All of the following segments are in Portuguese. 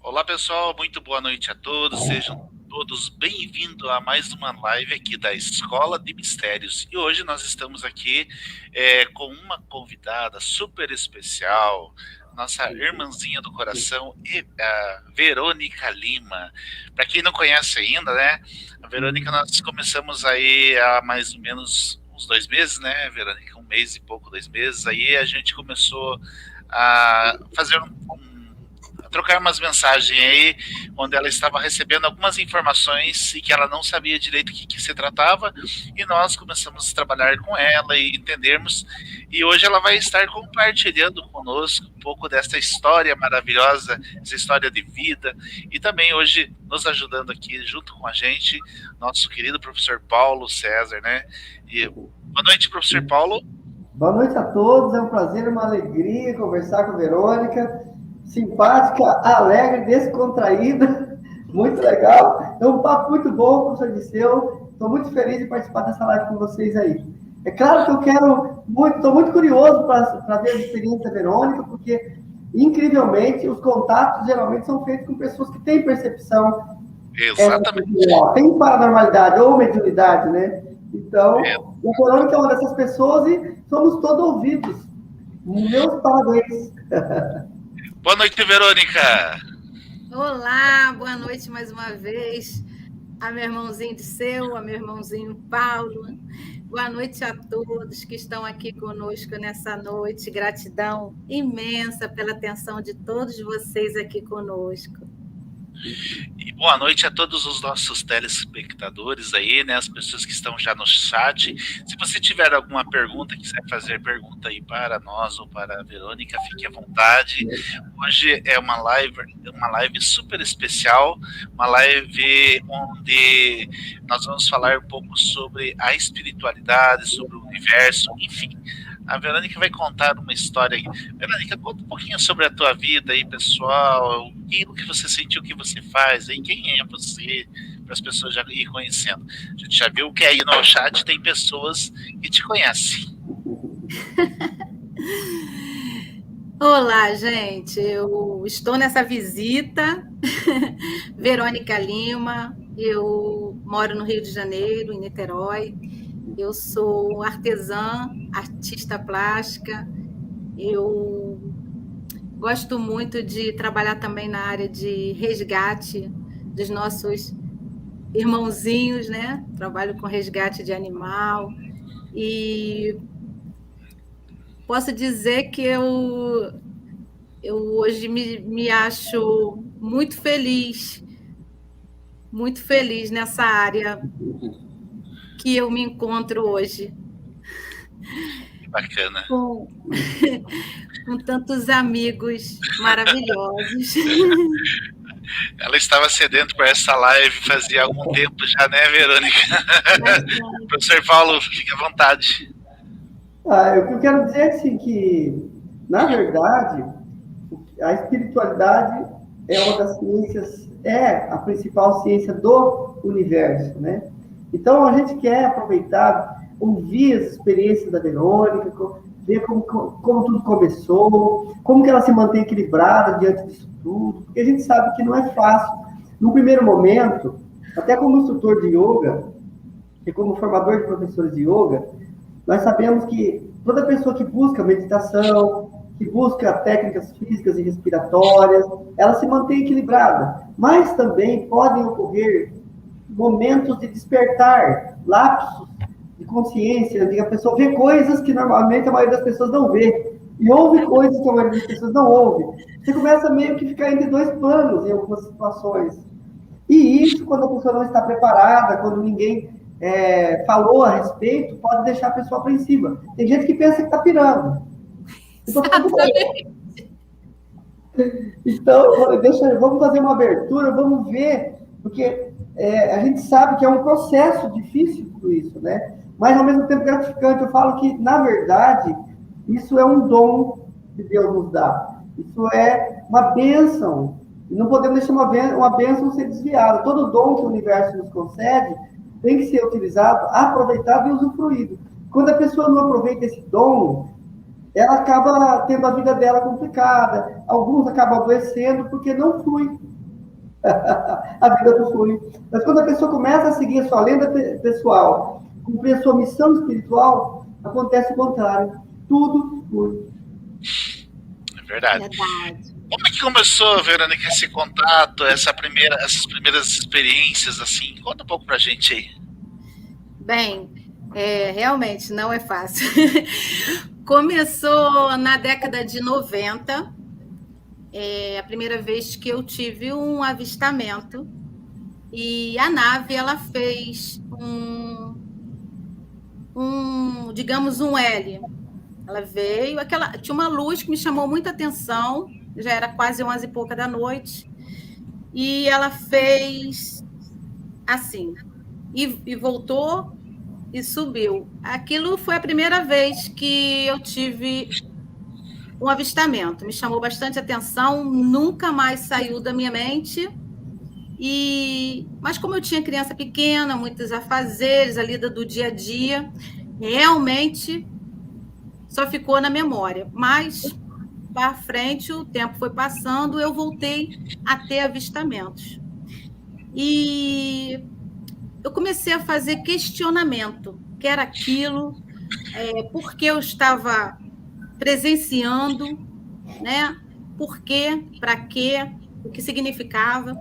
Olá pessoal, muito boa noite a todos, sejam todos bem-vindos a mais uma live aqui da Escola de Mistérios. E hoje nós estamos aqui com uma convidada super especial, nossa irmãzinha do coração, a Verônica Lima. Para quem não conhece ainda, né? A Verônica, nós começamos aí há mais ou menos uns 2 meses, né, Verônica? 1 mês e pouco, 2 meses. Aí a gente começou a fazer trocar umas mensagens aí, onde ela estava recebendo algumas informações e que ela não sabia direito o que se tratava, e nós começamos a trabalhar com ela e entendermos, e hoje ela vai estar compartilhando conosco um pouco dessa história maravilhosa, essa história de vida, e também hoje nos ajudando aqui junto com a gente, nosso querido professor Paulo César, né? E boa noite, professor Paulo. Boa noite a todos, é um prazer, uma alegria conversar com a Verônica, simpática, alegre, descontraída, muito legal. É um papo muito bom, professor Disseu. Estou muito feliz de participar dessa live com vocês aí. É claro que eu quero muito, estou muito curioso para ver a experiência da Verônica, porque, incrivelmente, os contatos geralmente são feitos com pessoas que têm percepção. Exatamente. Tem paranormalidade ou mediunidade, né? Então, o Verônica é uma dessas pessoas e somos todos ouvidos. Meus parabéns. Boa noite, Verônica. Olá, boa noite mais uma vez. A meu irmãozinho Disseu, a meu irmãozinho Paulo. Boa noite a todos que estão aqui conosco nessa noite. Gratidão imensa pela atenção de todos vocês aqui conosco. E boa noite a todos os nossos telespectadores aí, né? As pessoas que estão já no chat. Se você tiver alguma pergunta, quiser fazer pergunta aí para nós ou para a Verônica, fique à vontade. Hoje é uma live super especial, uma live onde nós vamos falar um pouco sobre a espiritualidade, sobre o universo, enfim. A Verônica vai contar uma história aí. Verônica, conta um pouquinho sobre a tua vida aí, pessoal. O que você sentiu, o que você faz aí, quem é você, para as pessoas já ir conhecendo. A gente já viu que aí no chat tem pessoas que te conhecem. Olá, gente. Eu estou nessa visita. Verônica Lima. Eu moro no Rio de Janeiro, em Niterói. Eu sou artesã, artista plástica. Eu gosto muito de trabalhar também na área de resgate dos nossos irmãozinhos, né? Trabalho com resgate de animal. E posso dizer que eu hoje me acho muito feliz nessa área que eu me encontro hoje. Bacana. Com tantos amigos maravilhosos. Ela estava sedenta para essa live fazia algum tempo já, né, Verônica? Professor Paulo, fique à vontade. O que eu quero dizer é assim, que, na verdade, a espiritualidade é uma das ciências, é a principal ciência do universo, né? Então, a gente quer aproveitar, ouvir as experiências da Verônica, ver como tudo começou, como que ela se mantém equilibrada diante disso tudo, porque a gente sabe que não é fácil. No primeiro momento, até como instrutor de yoga, e como formador de professores de yoga, nós sabemos que toda pessoa que busca meditação, que busca técnicas físicas e respiratórias, ela se mantém equilibrada. Mas também podem ocorrer momentos de despertar, lapsos de consciência, de a pessoa vê coisas que normalmente a maioria das pessoas não vê, e ouve coisas que a maioria das pessoas não ouve. Você começa meio que ficar entre dois planos em algumas situações. E isso, quando a pessoa não está preparada, quando ninguém falou a respeito, pode deixar a pessoa apreensiva. Tem gente que pensa que está pirando. Então, vamos fazer uma abertura, vamos ver, porque a gente sabe que é um processo difícil tudo isso, né? Mas, ao mesmo tempo, gratificante. Eu falo que, na verdade, isso é um dom que Deus nos dá. Isso é uma bênção. E não podemos deixar uma bênção ser desviada. Todo dom que o universo nos concede tem que ser utilizado, aproveitado e usufruído. Quando a pessoa não aproveita esse dom, ela acaba tendo a vida dela complicada. Alguns acabam adoecendo porque não flui. A vida flui. Mas quando a pessoa começa a seguir a sua lenda pessoal, cumprir a sua missão espiritual, acontece o contrário. Tudo flui. É verdade. Verdade. Como é que começou, Verônica, esse contato, essas primeiras experiências, assim? Conta um pouco pra gente aí. Bem, realmente não é fácil. Começou na década de 90, a primeira vez que eu tive um avistamento, e a nave ela fez digamos, um L. Ela veio, tinha uma luz que me chamou muita atenção, já era quase 11 e pouca da noite, e ela fez assim, e voltou e subiu. Aquilo foi a primeira vez que eu tive um avistamento, me chamou bastante atenção, nunca mais saiu da minha mente. Mas como eu tinha criança pequena, muitos afazeres, a lida do dia a dia, realmente só ficou na memória. Mas, para frente, o tempo foi passando, eu voltei a ter avistamentos. E eu comecei a fazer questionamento, que era aquilo, por que eu estava presenciando, né? Por quê, para quê, o que significava.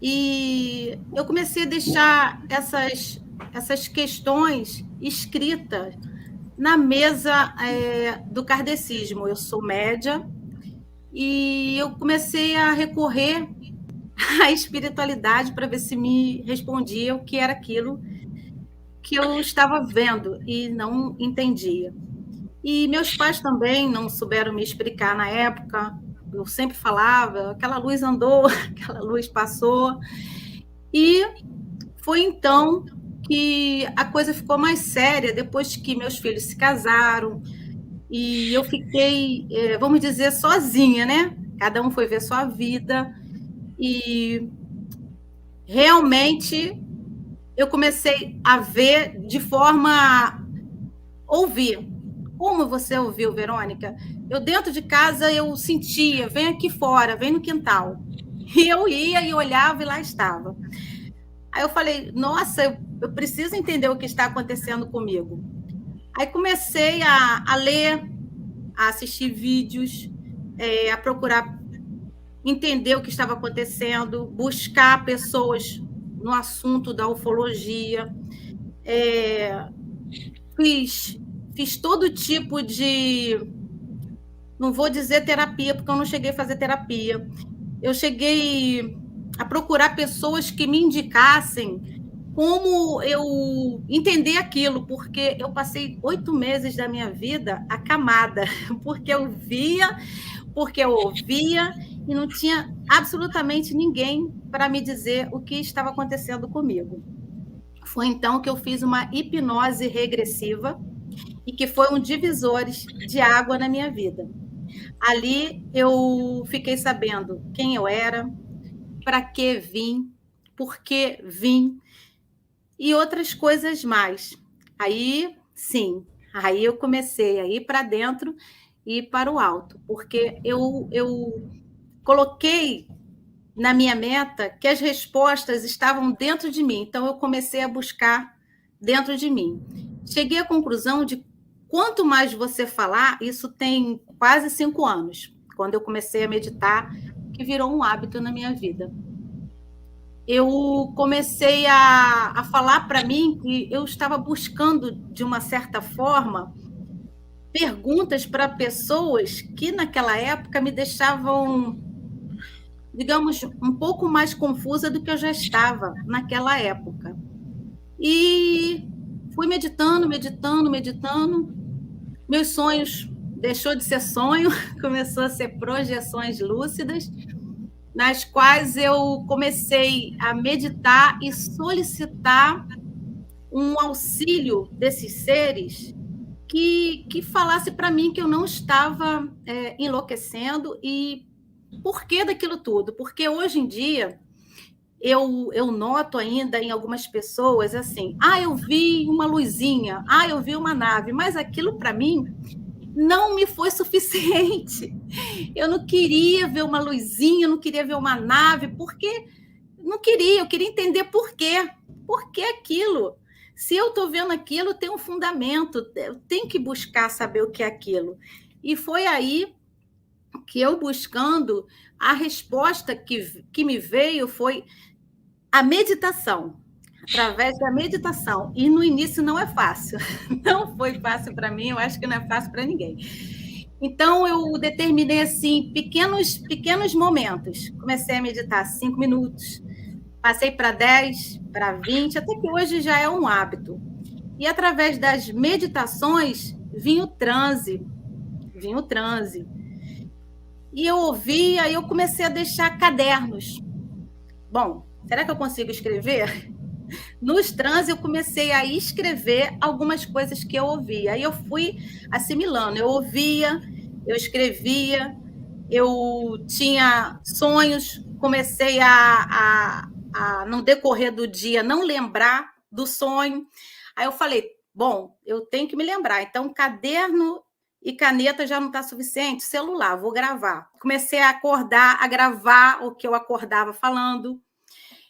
E eu comecei a deixar essas questões escritas na mesa do kardecismo. Eu sou média e eu comecei a recorrer à espiritualidade para ver se me respondia o que era aquilo que eu estava vendo e não entendia. E meus pais também não souberam me explicar na época. Eu sempre falava, aquela luz andou, aquela luz passou. E foi então que a coisa ficou mais séria, depois que meus filhos se casaram, e eu fiquei, vamos dizer, sozinha, né? Cada um foi ver sua vida, e realmente eu comecei a ver de forma ouvir. Como você ouviu, Verônica? Eu dentro de casa eu sentia, vem aqui fora, vem no quintal. E eu ia e olhava e lá estava. Aí eu falei, nossa, eu preciso entender o que está acontecendo comigo. Aí comecei a ler, a assistir vídeos, a procurar entender o que estava acontecendo, buscar pessoas no assunto da ufologia. Fiz todo tipo de... Não vou dizer terapia, porque eu não cheguei a fazer terapia. Eu cheguei a procurar pessoas que me indicassem como eu entender aquilo, porque eu passei 8 meses da minha vida acamada, porque eu via, porque eu ouvia, e não tinha absolutamente ninguém para me dizer o que estava acontecendo comigo. Foi então que eu fiz uma hipnose regressiva, e que foi um divisor de água na minha vida. Ali eu fiquei sabendo quem eu era, para que vim, por que vim, e outras coisas mais. Aí, sim, aí eu comecei a ir para dentro e para o alto, porque eu coloquei na minha meta que as respostas estavam dentro de mim, então eu comecei a buscar dentro de mim. Cheguei à conclusão de quanto mais você falar, isso tem quase 5 anos, quando eu comecei a meditar, que virou um hábito na minha vida. Eu comecei a falar para mim que eu estava buscando, de uma certa forma, perguntas para pessoas que, naquela época, me deixavam, digamos, um pouco mais confusa do que eu já estava naquela época. E fui meditando, meus sonhos deixou de ser sonho, começou a ser projeções lúcidas, nas quais eu comecei a meditar e solicitar um auxílio desses seres que falasse para mim que eu não estava enlouquecendo. E por que daquilo tudo? Porque hoje em dia eu noto ainda em algumas pessoas assim, eu vi uma luzinha, eu vi uma nave, mas aquilo para mim não me foi suficiente. Eu não queria ver uma luzinha, eu não queria ver uma nave, porque não queria, eu queria entender por quê. Por que aquilo? Se eu estou vendo aquilo, tem um fundamento, eu tenho que buscar saber o que é aquilo. E foi aí que eu buscando, a resposta que me veio foi a meditação, através da meditação. E no início não é fácil, não foi fácil para mim, eu acho que não é fácil para ninguém. Então, eu determinei, assim, pequenos momentos. Comecei a meditar 5 minutos, passei para 10, para 20, até que hoje já é um hábito. E, através das meditações, vinha o transe. E eu ouvia, e eu comecei a deixar cadernos. Bom, será que eu consigo escrever? Nos transes, eu comecei a escrever algumas coisas que eu ouvia. Aí eu fui assimilando. Eu ouvia, eu escrevia, eu tinha sonhos, comecei no decorrer do dia, não lembrar do sonho. Aí eu falei, bom, eu tenho que me lembrar. Então, caderno e caneta já não está suficiente, celular, vou gravar. Comecei a acordar, a gravar o que eu acordava falando.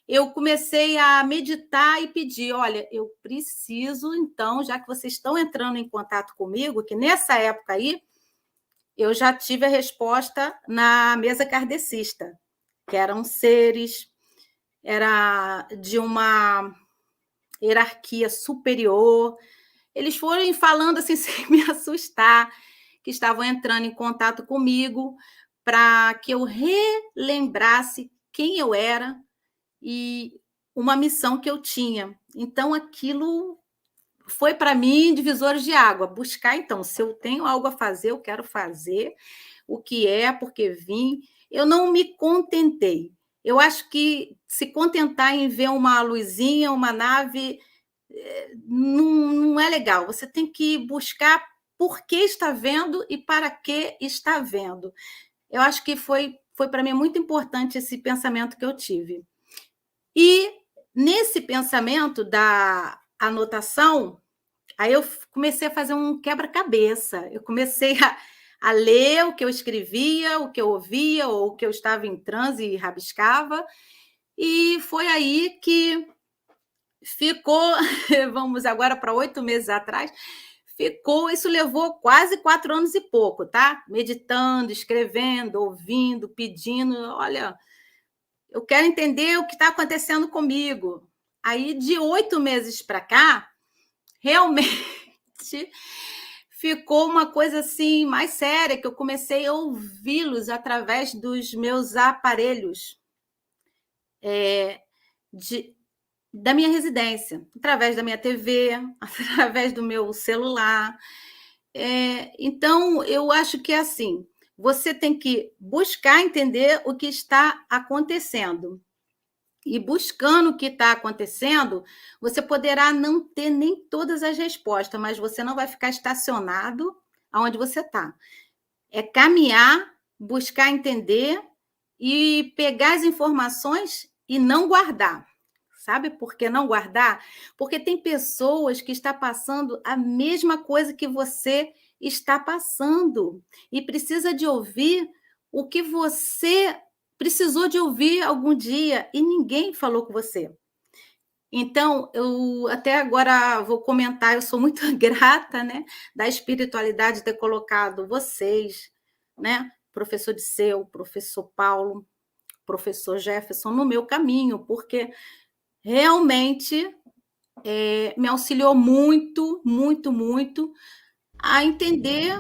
Eu comecei a meditar e pedir, olha, eu preciso, então, já que vocês estão entrando em contato comigo, que nessa época aí, eu já tive a resposta na mesa kardecista, que eram seres, era de uma hierarquia superior. Eles foram falando assim, sem me assustar, que estavam entrando em contato comigo para que eu relembrasse quem eu era e uma missão que eu tinha. Então, aquilo foi para mim divisores de água. Buscar, então, se eu tenho algo a fazer, eu quero fazer. O que é, porque vim. Eu não me contentei. Eu acho que se contentar em ver uma luzinha, uma nave, não é legal. Você tem que buscar por que está vendo e para que está vendo. Eu acho que foi para mim muito importante esse pensamento que eu tive. E nesse pensamento da anotação, aí eu comecei a fazer um quebra-cabeça. Eu comecei a ler o que eu escrevia, o que eu ouvia, ou o que eu estava em transe e rabiscava. E foi aí que ficou, vamos agora para 8 meses atrás, isso levou quase 4 anos e pouco, tá? Meditando, escrevendo, ouvindo, pedindo. Olha, eu quero entender o que está acontecendo comigo. Aí, de 8 meses para cá, realmente ficou uma coisa assim mais séria, que eu comecei a ouvi-los através dos meus aparelhos da minha residência, através da minha TV, através do meu celular. Então, eu acho que é assim, você tem que buscar entender o que está acontecendo. E buscando o que está acontecendo, você poderá não ter nem todas as respostas, mas você não vai ficar estacionado aonde você está. É caminhar, buscar entender e pegar as informações e não guardar. Sabe por que não guardar? Porque tem pessoas que estão passando a mesma coisa que você está passando e precisa de ouvir o que você precisou de ouvir algum dia e ninguém falou com você. Então, eu até agora vou comentar, eu sou muito grata, né, da espiritualidade ter colocado vocês, né, professor Disseu, professor Paulo, professor Jefferson, no meu caminho, porque realmente me auxiliou muito, muito, muito a entender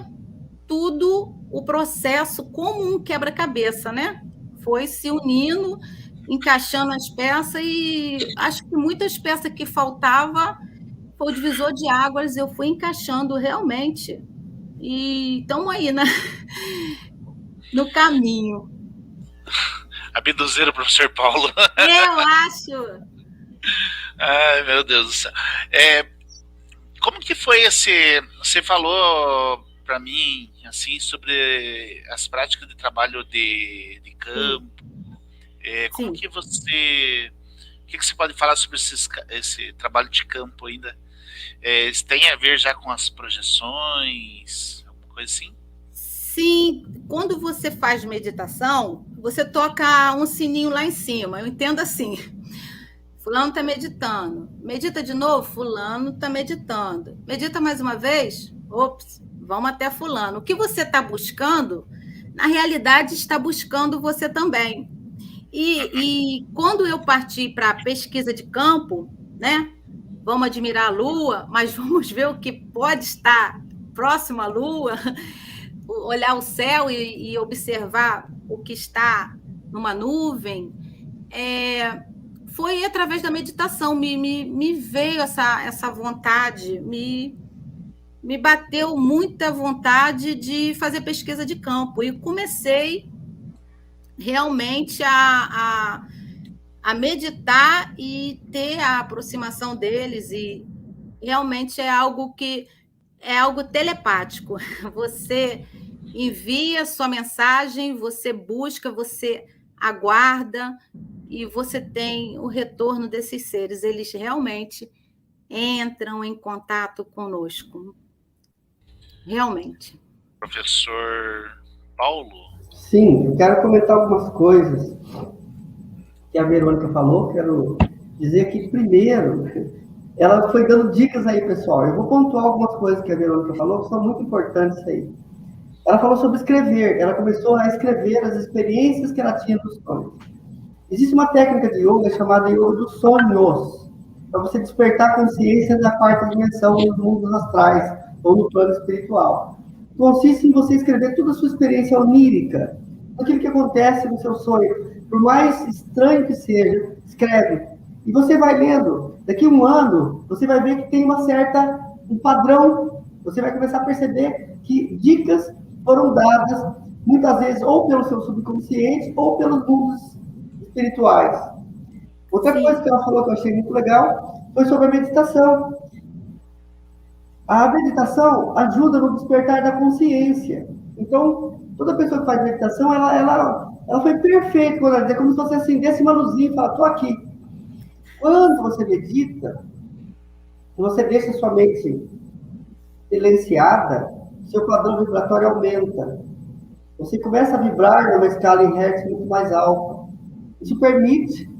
tudo o processo como um quebra-cabeça, né? Foi se unindo, encaixando as peças e acho que muitas peças que faltava foi o divisor de águas, eu fui encaixando realmente. E estamos aí, né? No caminho. Abduziram o professor Paulo. Eu acho. Ai, meu Deus do céu. Como que foi esse... Você falou para mim assim sobre as práticas de trabalho de campo. Como que você... O que você pode falar sobre esse trabalho de campo ainda? Tem a ver já com as projeções? coisa assim? Sim, quando você faz meditação, você toca um sininho lá em cima. Eu entendo assim. Fulano está meditando. Medita de novo? Fulano está meditando. Medita mais uma vez? Ops, vamos até fulano. O que você está buscando, na realidade, está buscando você também. E quando eu parti para a pesquisa de campo, né? Vamos admirar a Lua, mas vamos ver o que pode estar próximo à Lua, olhar o céu e observar o que está numa nuvem. Foi através da meditação, me veio essa vontade, me bateu muita vontade de fazer pesquisa de campo. E comecei realmente a meditar e ter a aproximação deles. E realmente é algo telepático. Você envia sua mensagem, você busca, você aguarda, e você tem o retorno desses seres. Eles realmente entram em contato conosco. Realmente. Professor Paulo? Sim, eu quero comentar algumas coisas que a Verônica falou. Quero dizer que, primeiro, ela foi dando dicas aí, pessoal. Eu vou pontuar algumas coisas que a Verônica falou, que são muito importantes aí. Ela falou sobre escrever. Ela começou a escrever as experiências que ela tinha nos sonhos. Existe uma técnica de yoga chamada yoga dos sonhos, para você despertar a consciência da quarta dimensão nos mundos astrais ou no plano espiritual. Consiste em você escrever toda a sua experiência onírica, aquilo que acontece no seu sonho. Por mais estranho que seja, escreve. E você vai lendo. Daqui a um ano, você vai ver que tem um padrão. Você vai começar a perceber que dicas foram dadas, muitas vezes, ou pelo seu subconsciente, ou pelos mundos espirituais. Outra coisa que ela falou que eu achei muito legal foi sobre a meditação. A meditação ajuda no despertar da consciência. Então, toda pessoa que faz meditação, ela foi perfeita quando ela diz, como se você acendesse uma luzinha e fala, estou aqui. Quando você medita, você deixa sua mente silenciada, seu padrão vibratório aumenta. Você começa a vibrar numa escala em hertz muito mais alta. Isso permite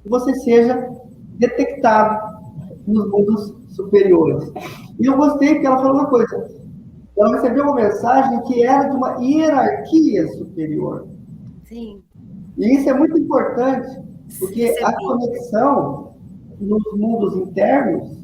que você seja detectado nos mundos superiores. E eu gostei porque ela falou uma coisa. Ela recebeu uma mensagem que era de uma hierarquia superior. Sim. E isso é muito importante, porque a conexão nos mundos internos,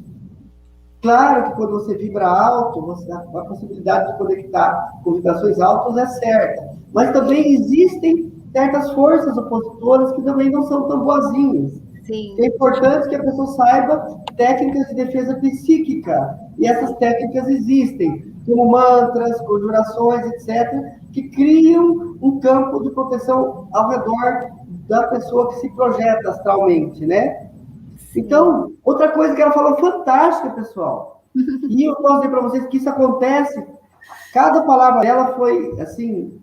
claro que quando você vibra alto, a possibilidade de conectar com vibrações altas é certa. Mas também existem certas forças opositoras que também não são tão boazinhas. Sim. É importante que a pessoa saiba técnicas de defesa psíquica. E essas técnicas existem, como mantras, conjurações, etc., que criam um campo de proteção ao redor da pessoa que se projeta astralmente, né? Então, outra coisa que ela falou fantástica, pessoal. E eu posso dizer para vocês que isso acontece, cada palavra dela foi, assim,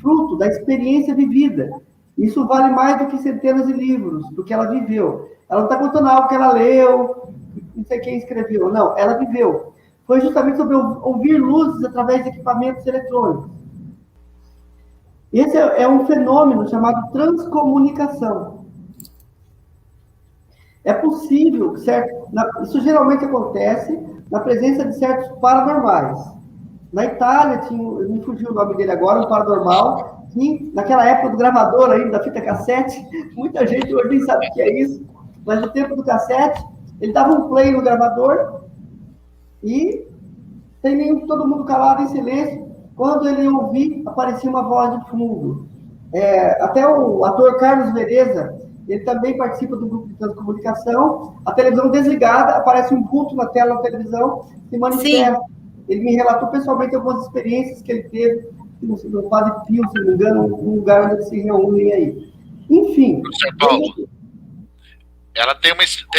fruto da experiência vivida. Isso vale mais do que centenas de livros, porque ela viveu. Ela não está contando algo que ela leu, não sei quem escreveu. Não, ela viveu. Foi justamente sobre ouvir luzes através de equipamentos eletrônicos. Esse é um fenômeno chamado transcomunicação. É possível, certo? Isso geralmente acontece na presença de certos paranormais. Na Itália, me fugiu o nome dele agora, um paranormal, que naquela época do gravador ainda, da fita cassete, muita gente hoje nem sabe o que é isso, mas no tempo do cassete, ele dava um play no gravador e todo mundo calado em silêncio. Quando ele ouvia, aparecia uma voz de fundo. Até o ator Carlos Vereza, ele também participa do grupo de transcomunicação. A televisão desligada, aparece um ponto na tela da televisão, se manifesta. Sim. Ele me relatou pessoalmente algumas experiências que ele teve no Padre Pio, se não me engano, um lugar onde eles se reúnem aí. Enfim. Professor Paulo, ela tem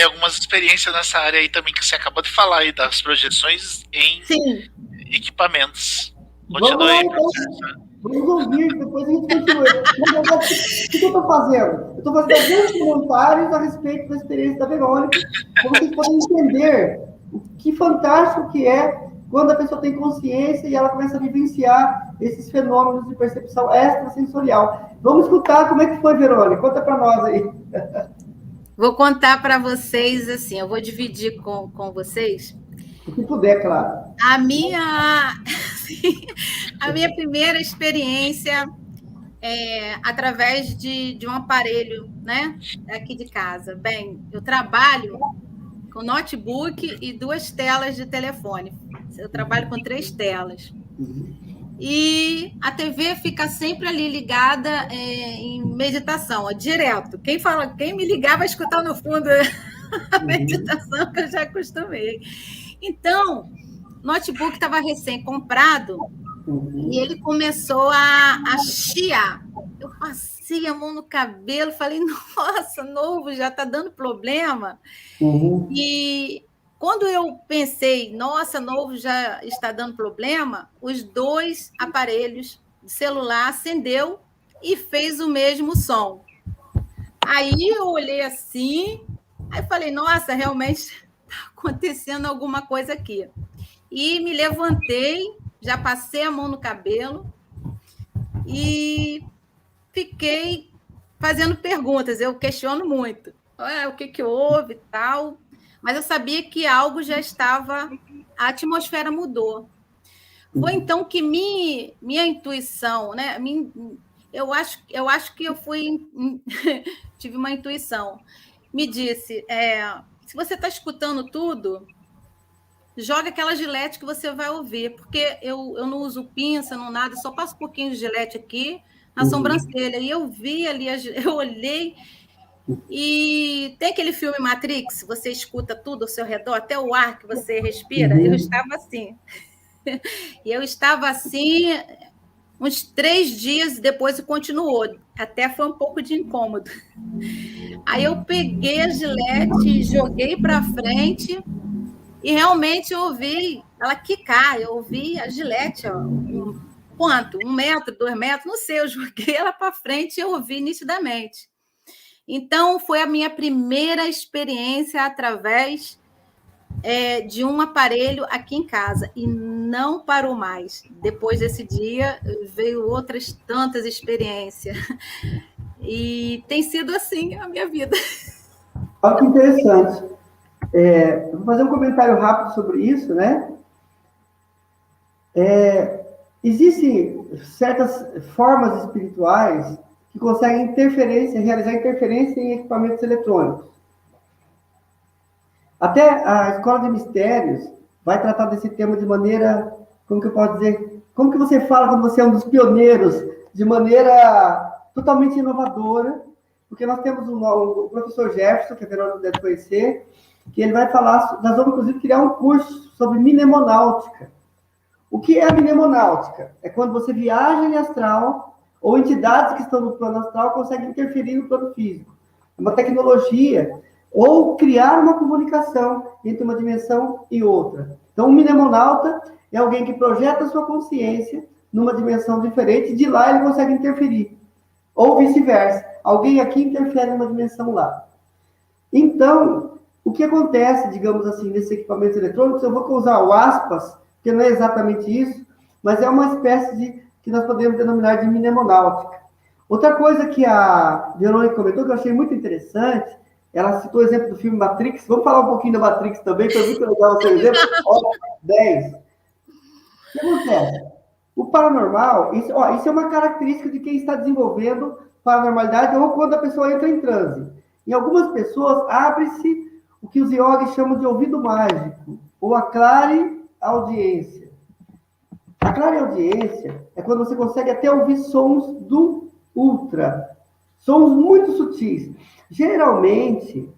algumas experiências nessa área aí também que você acabou de falar aí, das projeções em equipamentos. Continue aí, professor. Vamos ouvir, depois a gente continua. O que eu estou fazendo? Eu estou fazendo alguns comentários a respeito da experiência da Verônica, para vocês poderem entender o que fantástico que é quando a pessoa tem consciência e ela começa a vivenciar esses fenômenos de percepção extrasensorial. Vamos escutar como é que foi, Verônica. Conta para nós aí. Vou contar para vocês, assim, eu vou dividir com vocês. O que puder, claro. A minha primeira experiência através de um aparelho, né, aqui de casa. Bem, eu trabalho com notebook e 2 telas de telefone. Eu trabalho com 3 telas. E a TV fica sempre ali ligada em meditação, direto. Quem me ligar vai escutar no fundo a meditação que eu já acostumei. Então, o notebook estava recém-comprado e ele começou a chiar. Eu passei a mão no cabelo, falei, nossa, novo, já está dando problema. E quando eu pensei, nossa, novo já está dando problema, os 2 aparelhos de celular acendeu e fez o mesmo som. Aí eu olhei assim, aí falei, nossa, realmente está acontecendo alguma coisa aqui. E me levantei, já passei a mão no cabelo e fiquei fazendo perguntas. Eu questiono muito. O que houve e tal. Mas eu sabia que algo já estava... A atmosfera mudou. Foi então que minha intuição, né? Eu acho que eu tive uma intuição. Me disse, se você está escutando tudo, joga aquela gilete que você vai ouvir, porque eu não uso pinça, não nada, só passo um pouquinho de gilete aqui na sobrancelha. E eu vi ali, eu olhei, e tem aquele filme Matrix, você escuta tudo ao seu redor, até o ar que você respira. Eu estava assim. E eu estava assim uns 3 dias, depois continuou. Até foi um pouco de incômodo. Aí eu peguei a gilete, joguei para frente e realmente eu ouvi ela quicar. Eu ouvi a gilete, quanto? 1 metro, 2 metros, não sei. Eu joguei ela para frente e eu ouvi nitidamente. Então, foi a minha primeira experiência através de um aparelho aqui em casa. E não parou mais. Depois desse dia, veio outras tantas experiências. E tem sido assim a minha vida. Olha que interessante. Vou fazer um comentário rápido sobre isso, né? Existem certas formas espirituais que conseguem realizar interferência em equipamentos eletrônicos. Até a Escola de Mistérios vai tratar desse tema de maneira, como que eu posso dizer, como que você fala quando você é um dos pioneiros, de maneira totalmente inovadora, porque nós temos o professor Jefferson, que a Verônica deve conhecer, que ele vai falar, nós vamos inclusive criar um curso sobre mnemonáutica. O que é a mnemonáutica? É quando você viaja em astral, ou entidades que estão no plano astral conseguem interferir no plano físico. É uma tecnologia, ou criar uma comunicação entre uma dimensão e outra. Então, um mnemonauta é alguém que projeta a sua consciência numa dimensão diferente, e de lá ele consegue interferir. Ou vice-versa, alguém aqui interfere numa dimensão lá. Então, o que acontece, digamos assim, nesses equipamentos eletrônicos, eu vou usar o aspas, porque não é exatamente isso, mas é uma espécie de, que nós podemos denominar de mnemonáutica. Outra coisa que a Verônica comentou, que eu achei muito interessante, ela citou o exemplo do filme Matrix. Vamos falar um pouquinho da Matrix também, foi muito legal o seu exemplo. 10. O que acontece? O paranormal, isso é uma característica de quem está desenvolvendo paranormalidade ou quando a pessoa entra em transe. Em algumas pessoas, abre-se o que os yogis chamam de ouvido mágico, ou a clareaudiência. A clareaudiência é quando você consegue até ouvir sons do ultra, sons muito sutis. Geralmente,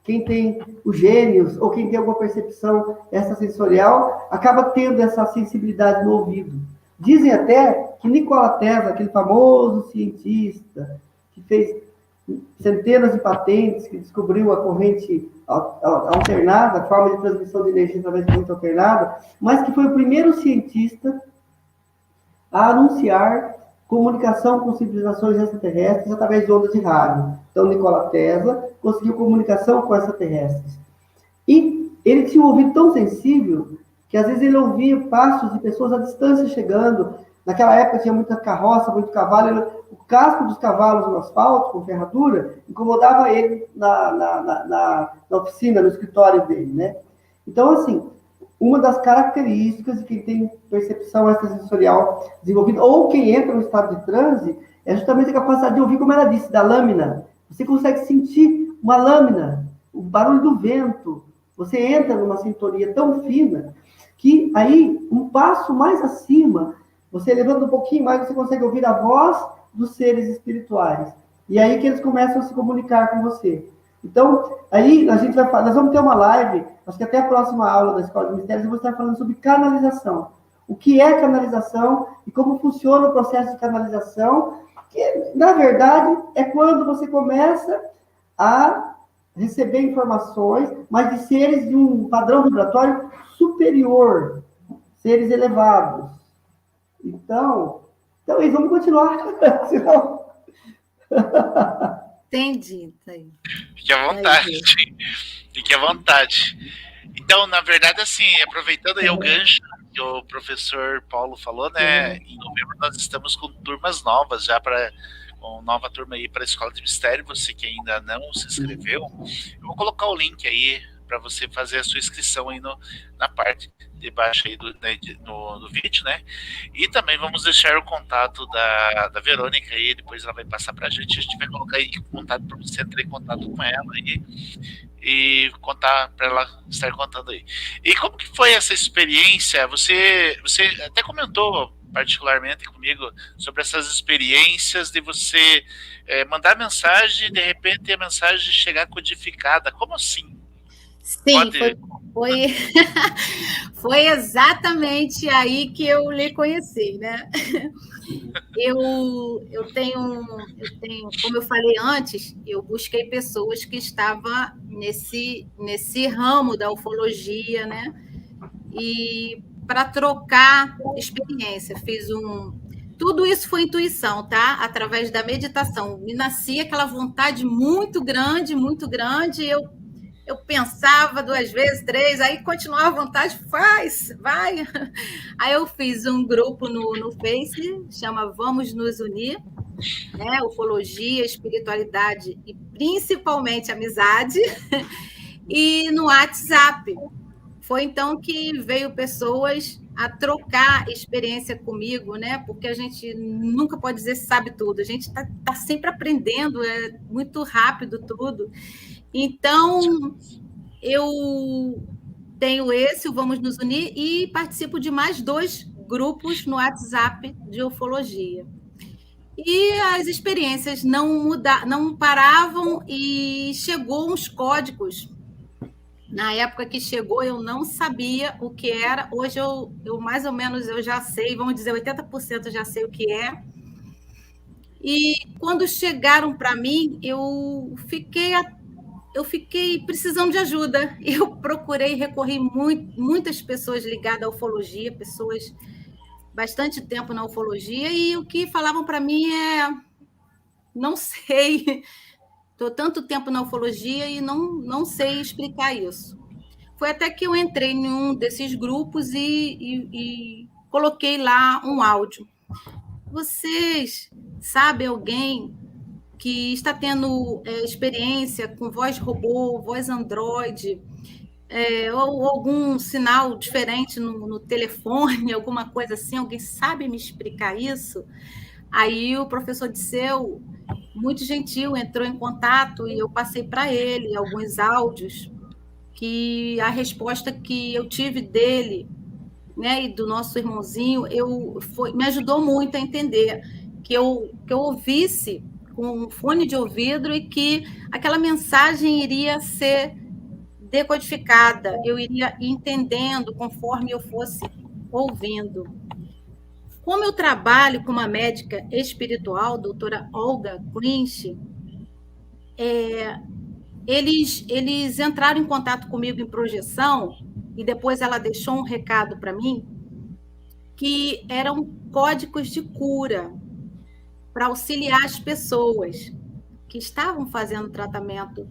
quem tem os gênios ou quem tem alguma percepção extrasensorial acaba tendo essa sensibilidade no ouvido. Dizem até que Nikola Tesla, aquele famoso cientista que fez centenas de patentes, que descobriu a corrente alternada, a forma de transmissão de energia através de corrente alternada, mas que foi o primeiro cientista a anunciar comunicação com civilizações extraterrestres através de ondas de rádio. Então, Nikola Tesla conseguiu comunicação com extraterrestres. E ele tinha um ouvido tão sensível que às vezes ele ouvia passos de pessoas à distância chegando. Naquela época tinha muita carroça, muito cavalo, o casco dos cavalos no asfalto, com ferradura, incomodava ele na oficina, no escritório dele, né? Então, assim, uma das características de quem tem percepção extrasensorial desenvolvida, ou quem entra no estado de transe, é justamente a capacidade de ouvir, como ela disse, da lâmina. Você consegue sentir uma lâmina, o barulho do vento. Você entra numa sintonia tão fina que aí, um passo mais acima, você levando um pouquinho mais, você consegue ouvir a voz dos seres espirituais. E aí que eles começam a se comunicar com você. Então, aí a gente nós vamos ter uma live, acho que até a próxima aula da Escola de Mistérios, eu vou estar falando sobre canalização. O que é canalização e como funciona o processo de canalização, que, na verdade, é quando você começa a receber informações, mas de seres de um padrão vibratório superior, seres elevados. Então eles vão continuar, senão... Entendi. Fique à vontade. Fique à vontade. Então, na verdade, assim, aproveitando aí o gancho que o professor Paulo falou, né? Em novembro nós estamos com turmas novas já com nova turma aí para a Escola de Mistério. Você que ainda não se inscreveu, eu vou colocar o link aí para você fazer a sua inscrição aí na parte de baixo aí do vídeo, né? E também vamos deixar o contato da Verônica aí, depois ela vai passar para a gente vai colocar aí o contato para você entrar em contato com ela aí e contar para ela estar contando aí. E como que foi essa experiência? Você até comentou particularmente comigo sobre essas experiências de você mandar mensagem e de repente a mensagem chegar codificada. Como assim? Sim, foi exatamente aí que eu lhe conheci, né? Eu tenho, como eu falei antes, eu busquei pessoas que estavam nesse ramo da ufologia, né? E para trocar experiência, tudo isso foi intuição, tá? Através da meditação. Me nascia aquela vontade muito grande, eu pensava 2 vezes, 3, aí continuava a vontade, vai. Aí eu fiz um grupo no Face, chama Vamos Nos Unir, né? Ufologia, espiritualidade e principalmente amizade, e no WhatsApp. Foi então que veio pessoas a trocar experiência comigo, né? Porque a gente nunca pode dizer que sabe tudo, a gente tá sempre aprendendo, é muito rápido tudo. Então, eu tenho o Vamos Nos Unir e participo de mais 2 grupos no WhatsApp de ufologia. E as experiências não paravam e chegou uns códigos. Na época que chegou, eu não sabia o que era. Hoje, eu mais ou menos eu já sei, vamos dizer, 80% eu já sei o que é. E quando chegaram para mim, eu fiquei precisando de ajuda. Eu recorri muitas pessoas ligadas à ufologia, pessoas bastante tempo na ufologia, e o que falavam para mim não sei, estou tanto tempo na ufologia e não sei explicar isso. Foi até que eu entrei em um desses grupos e coloquei lá um áudio. Vocês sabem alguém que está tendo experiência com voz robô, voz androide, ou algum sinal diferente no telefone, alguma coisa assim? Alguém sabe me explicar isso? Aí o professor Disseu, muito gentil, entrou em contato e eu passei para ele alguns áudios, que a resposta que eu tive dele, né, e do nosso irmãozinho, me ajudou muito a entender que eu ouvisse com um fone de ouvido e que aquela mensagem iria ser decodificada, eu iria entendendo conforme eu fosse ouvindo. Como eu trabalho com uma médica espiritual, doutora Olga Grinch, eles entraram em contato comigo em projeção e depois ela deixou um recado para mim que eram códigos de cura para auxiliar as pessoas que estavam fazendo tratamento.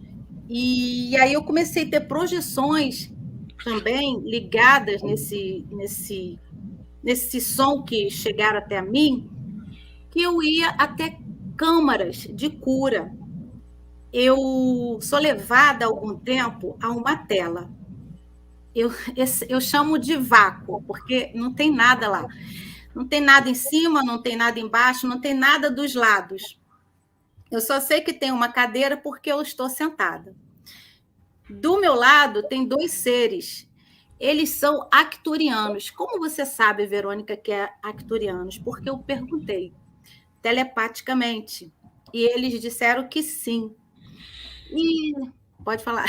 E aí eu comecei a ter projeções também ligadas nesse som que chegaram até mim, que eu ia até câmaras de cura. Eu sou levada há algum tempo a uma tela. Eu chamo de vácuo, porque não tem nada lá. Não tem nada em cima, não tem nada embaixo, não tem nada dos lados. Eu só sei que tem uma cadeira porque eu estou sentada. Do meu lado tem 2 seres. Eles são acturianos. Como você sabe, Verônica, que é acturianos? Porque eu perguntei telepaticamente. E eles disseram que sim. E pode falar.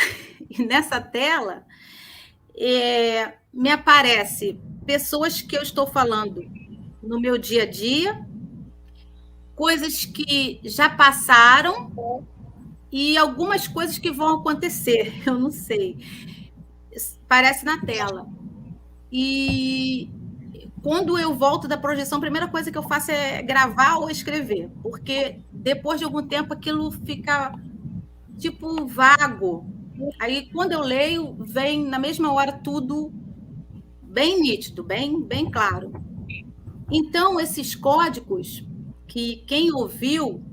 E nessa tela me aparece pessoas que eu estou falando no meu dia a dia, coisas que já passaram e algumas coisas que vão acontecer, eu não sei. Parece na tela. E quando eu volto da projeção, a primeira coisa que eu faço é gravar ou escrever, porque depois de algum tempo aquilo fica tipo vago. Aí, quando eu leio, vem na mesma hora tudo bem nítido, bem claro. Então, esses códigos, que quem ouviu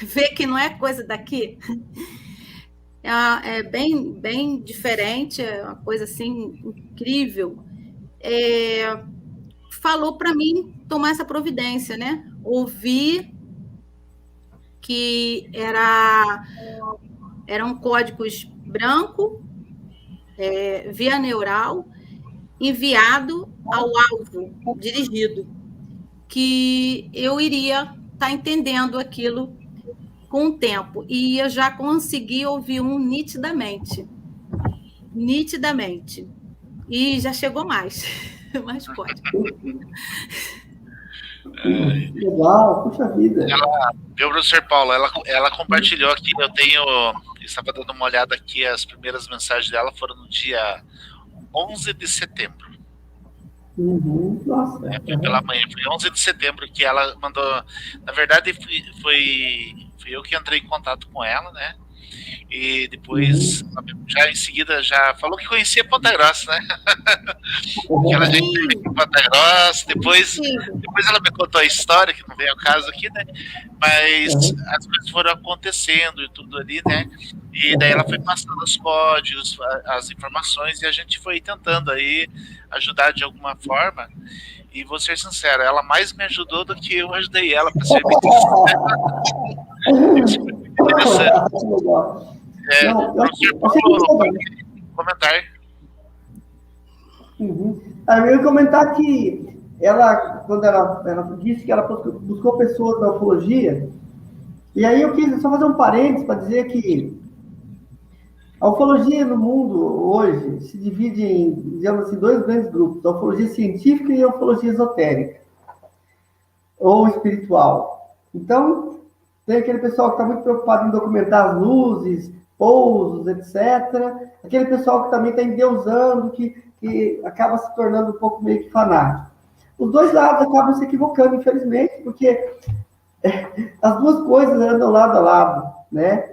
vê que não é coisa daqui, é bem diferente, é uma coisa assim incrível. Falou para mim tomar essa providência, né? Ouvi que eram códigos branco, via neural, enviado ao alvo, dirigido, que eu iria estar entendendo aquilo com o tempo, e eu já consegui ouvir nitidamente, e já chegou mais pode. Legal, puxa vida. Viu, professor Paulo, ela compartilhou aqui, eu estava dando uma olhada aqui, as primeiras mensagens dela foram no dia 11 de setembro. Nossa. Foi pela manhã, foi 11 de setembro que ela mandou. Na verdade, fui eu que entrei em contato com ela, né? E depois, já em seguida, já falou que conhecia Ponta Grossa, né? Que ela já esteve em Ponta Grossa, depois ela me contou a história, que não veio ao caso aqui, né? Mas as coisas foram acontecendo e tudo ali, né? E daí ela foi passando os códigos, as informações, e a gente foi tentando aí ajudar de alguma forma. E vou ser sincero, ela mais me ajudou do que eu ajudei ela, para ser bem sincero. Interessante. Professor Paulo, comentar. Eu ia comentar que quando ela disse que ela buscou pessoas da ufologia, e aí eu quis só fazer um parênteses para dizer que a ufologia no mundo hoje se divide em, digamos assim, 2 grandes grupos: a ufologia científica e a ufologia esotérica ou espiritual. Então, tem aquele pessoal que está muito preocupado em documentar as luzes, pousos, etc. Aquele pessoal que também está endeusando, que acaba se tornando um pouco meio que fanático. Os 2 lados acabam se equivocando, infelizmente, porque as 2 coisas andam lado a lado, né?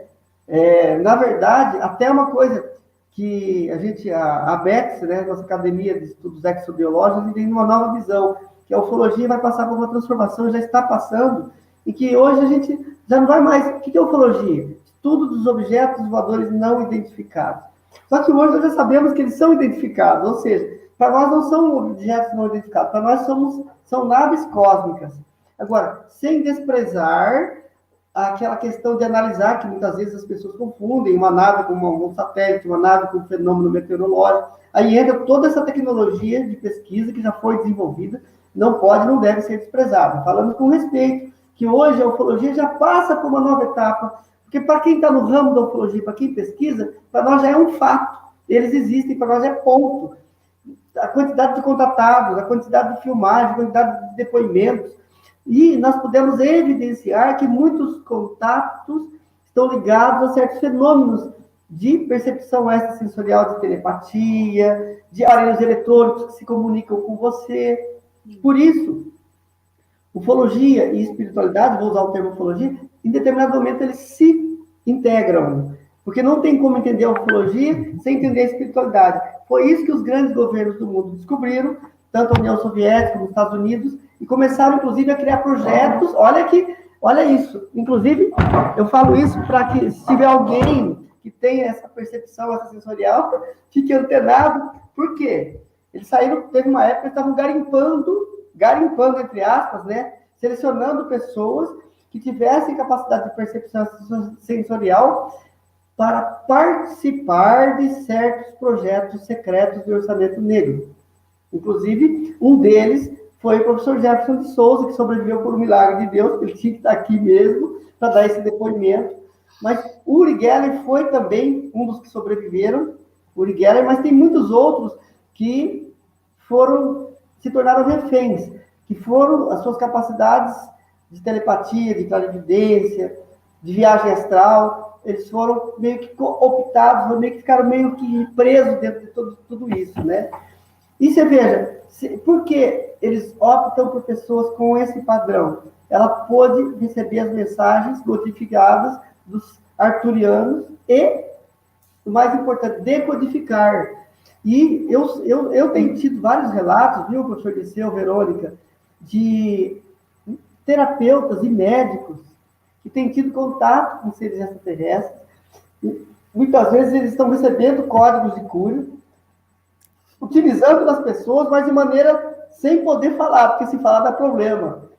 Na verdade, até uma coisa que a BEX, né, nossa Academia de Estudos Exobiológicos, tem uma nova visão, que a ufologia vai passar por uma transformação, já está passando, e que hoje a gente já não vai mais... O que é ufologia? Estudo dos objetos voadores não identificados. Só que hoje nós já sabemos que eles são identificados, ou seja, para nós não são objetos não identificados, para nós são naves cósmicas. Agora, sem desprezar aquela questão de analisar, que muitas vezes as pessoas confundem uma nave com um satélite, uma nave com um fenômeno meteorológico. Aí entra toda essa tecnologia de pesquisa que já foi desenvolvida, não deve ser desprezada. Falando com respeito, que hoje a ufologia já passa por uma nova etapa, porque para quem está no ramo da ufologia, para quem pesquisa, para nós já é um fato. Eles existem, para nós é ponto. A quantidade de contatados, a quantidade de filmagem, a quantidade de depoimentos. E nós podemos evidenciar que muitos contatos estão ligados a certos fenômenos de percepção extrasensorial, de telepatia, de aparelhos eletrônicos que se comunicam com você. Por isso, ufologia e espiritualidade, vou usar o termo ufologia, em determinado momento eles se integram. Porque não tem como entender a ufologia sem entender a espiritualidade. Foi isso que os grandes governos do mundo descobriram, tanto a União Soviética como os Estados Unidos, e começaram, inclusive, a criar projetos. Olha isso. Inclusive, eu falo isso para que, se tiver alguém que tenha essa percepção, essa sensorial, fique antenado. Por quê? Eles saíram, teve uma época que estavam garimpando, entre aspas, né? Selecionando pessoas que tivessem capacidade de percepção sensorial para participar de certos projetos secretos de orçamento negro. Inclusive, um deles foi o professor Jefferson de Souza, que sobreviveu por um milagre de Deus, ele tinha que estar aqui mesmo para dar esse depoimento. Mas o Uri Geller foi também um dos que sobreviveram, Uri Geller, mas tem muitos outros que se tornaram reféns, que foram as suas capacidades de telepatia, de clarividência, de viagem astral, eles foram meio que optados, meio que ficaram meio que presos dentro de tudo isso, né? E você veja, por que eles optam por pessoas com esse padrão? Ela pôde receber as mensagens notificadas dos arturianos e, o mais importante, decodificar. E eu tenho tido vários relatos, viu, professor Liceu, Verônica, de terapeutas e médicos que têm tido contato com seres extraterrestres. Muitas vezes eles estão recebendo códigos de cura, utilizando das pessoas, mas de maneira sem poder falar, porque se falar dá problema.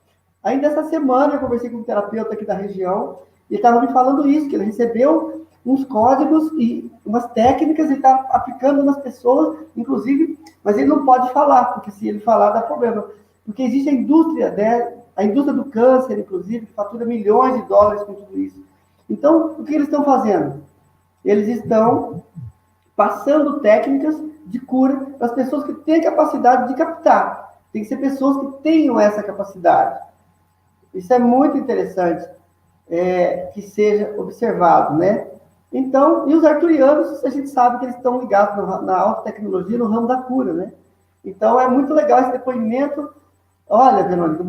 Ainda essa semana eu conversei com um terapeuta aqui da região, e ele estava me falando isso, que ele recebeu uns códigos e umas técnicas, e está aplicando nas pessoas, inclusive, mas ele não pode falar, porque se ele falar dá problema. Porque existe a indústria, né? A indústria do câncer, inclusive, que fatura milhões de dólares com tudo isso. Então, o que eles estão fazendo? Eles estão passando técnicas de cura para as pessoas que têm a capacidade de captar. Tem que ser pessoas que tenham essa capacidade. Isso é muito interessante que seja observado, né? Então, e os arturianos, a gente sabe que eles estão ligados na alta tecnologia, no ramo da cura, né? Então, é muito legal esse depoimento. Olha, Verônica,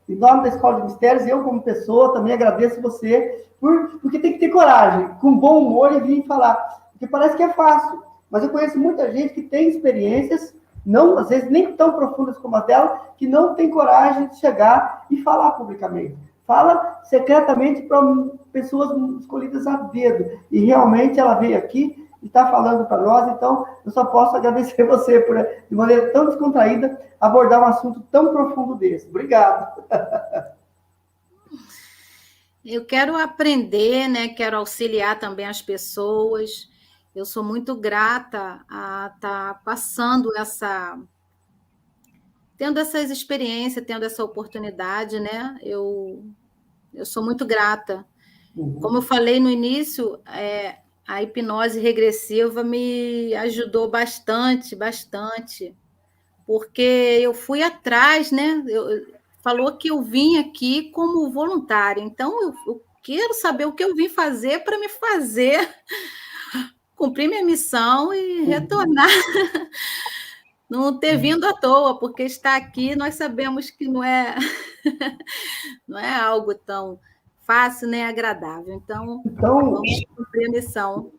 em nome da Escola de Mistérios, eu como pessoa também agradeço você, porque tem que ter coragem, com bom humor, e vir falar. Porque parece que é fácil, mas eu conheço muita gente que tem experiências, não, às vezes nem tão profundas como a dela, que não tem coragem de chegar e falar publicamente. Fala secretamente para pessoas escolhidas a dedo. E realmente ela veio aqui e está falando para nós, então eu só posso agradecer você por, de maneira tão descontraída, abordar um assunto tão profundo desse. Obrigado. Eu quero aprender, né? Quero auxiliar também as pessoas. Eu sou muito grata a estar passando tendo essas experiências, tendo essa oportunidade, né? Eu sou muito grata. Como eu falei no início, a hipnose regressiva me ajudou bastante, porque eu fui atrás, né? Falou que eu vim aqui como voluntária, então eu quero saber o que eu vim fazer para me fazer cumprir minha missão e retornar. Não ter vindo à toa, porque estar aqui nós sabemos que não é algo tão fácil nem agradável. Então vamos cumprir a missão.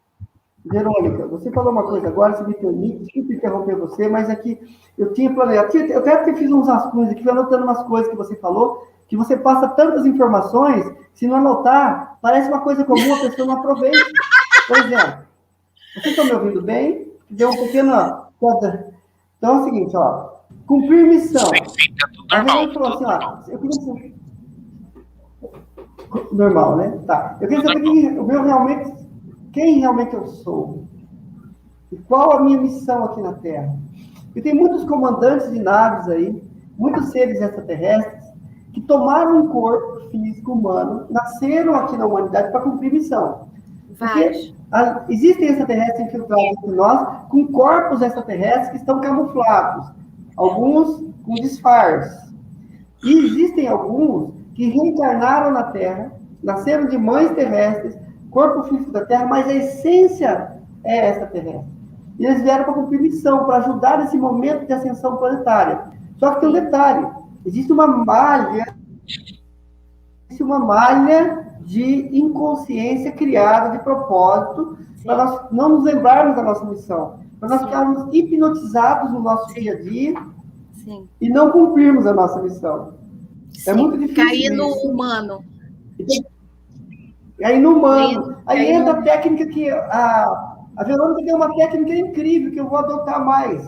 Verônica, você falou uma coisa agora, se me permite, desculpe interromper você, mas aqui eu tinha planejado, eu até fiz uns rascunhos aqui, anotando umas coisas que você falou, que você passa tantas informações, se não anotar, parece uma coisa comum, a pessoa não aproveita. Por exemplo, vocês estão me ouvindo bem? Deu um pequeno... Então é o seguinte, ó, cumprir missão. Sim, tá tudo normal. Ele falou assim, ó, eu queria saber... Normal, né? Tá. Eu queria saber quem realmente eu sou. E qual a minha missão aqui na Terra. E tem muitos comandantes de naves aí, muitos seres extraterrestres, que tomaram um corpo físico humano, nasceram aqui na humanidade para cumprir missão. Porque existem extraterrestres infiltrados entre nós, com corpos extraterrestres que estão camuflados, alguns com disfarce. E existem alguns que reencarnaram na Terra, nasceram de mães terrestres, corpo físico da Terra, mas a essência é extraterrestre. E eles vieram para cumprir missão, para ajudar nesse momento de ascensão planetária. Só que tem um detalhe, existe uma malha de inconsciência criada de propósito, para nós não nos lembrarmos da nossa missão, para nós ficarmos hipnotizados no nosso dia a dia e não cumprirmos a nossa missão. É muito difícil. Cair no humano. E aí no humano. Aí entra a técnica que a Verônica tem uma técnica incrível que eu vou adotar mais.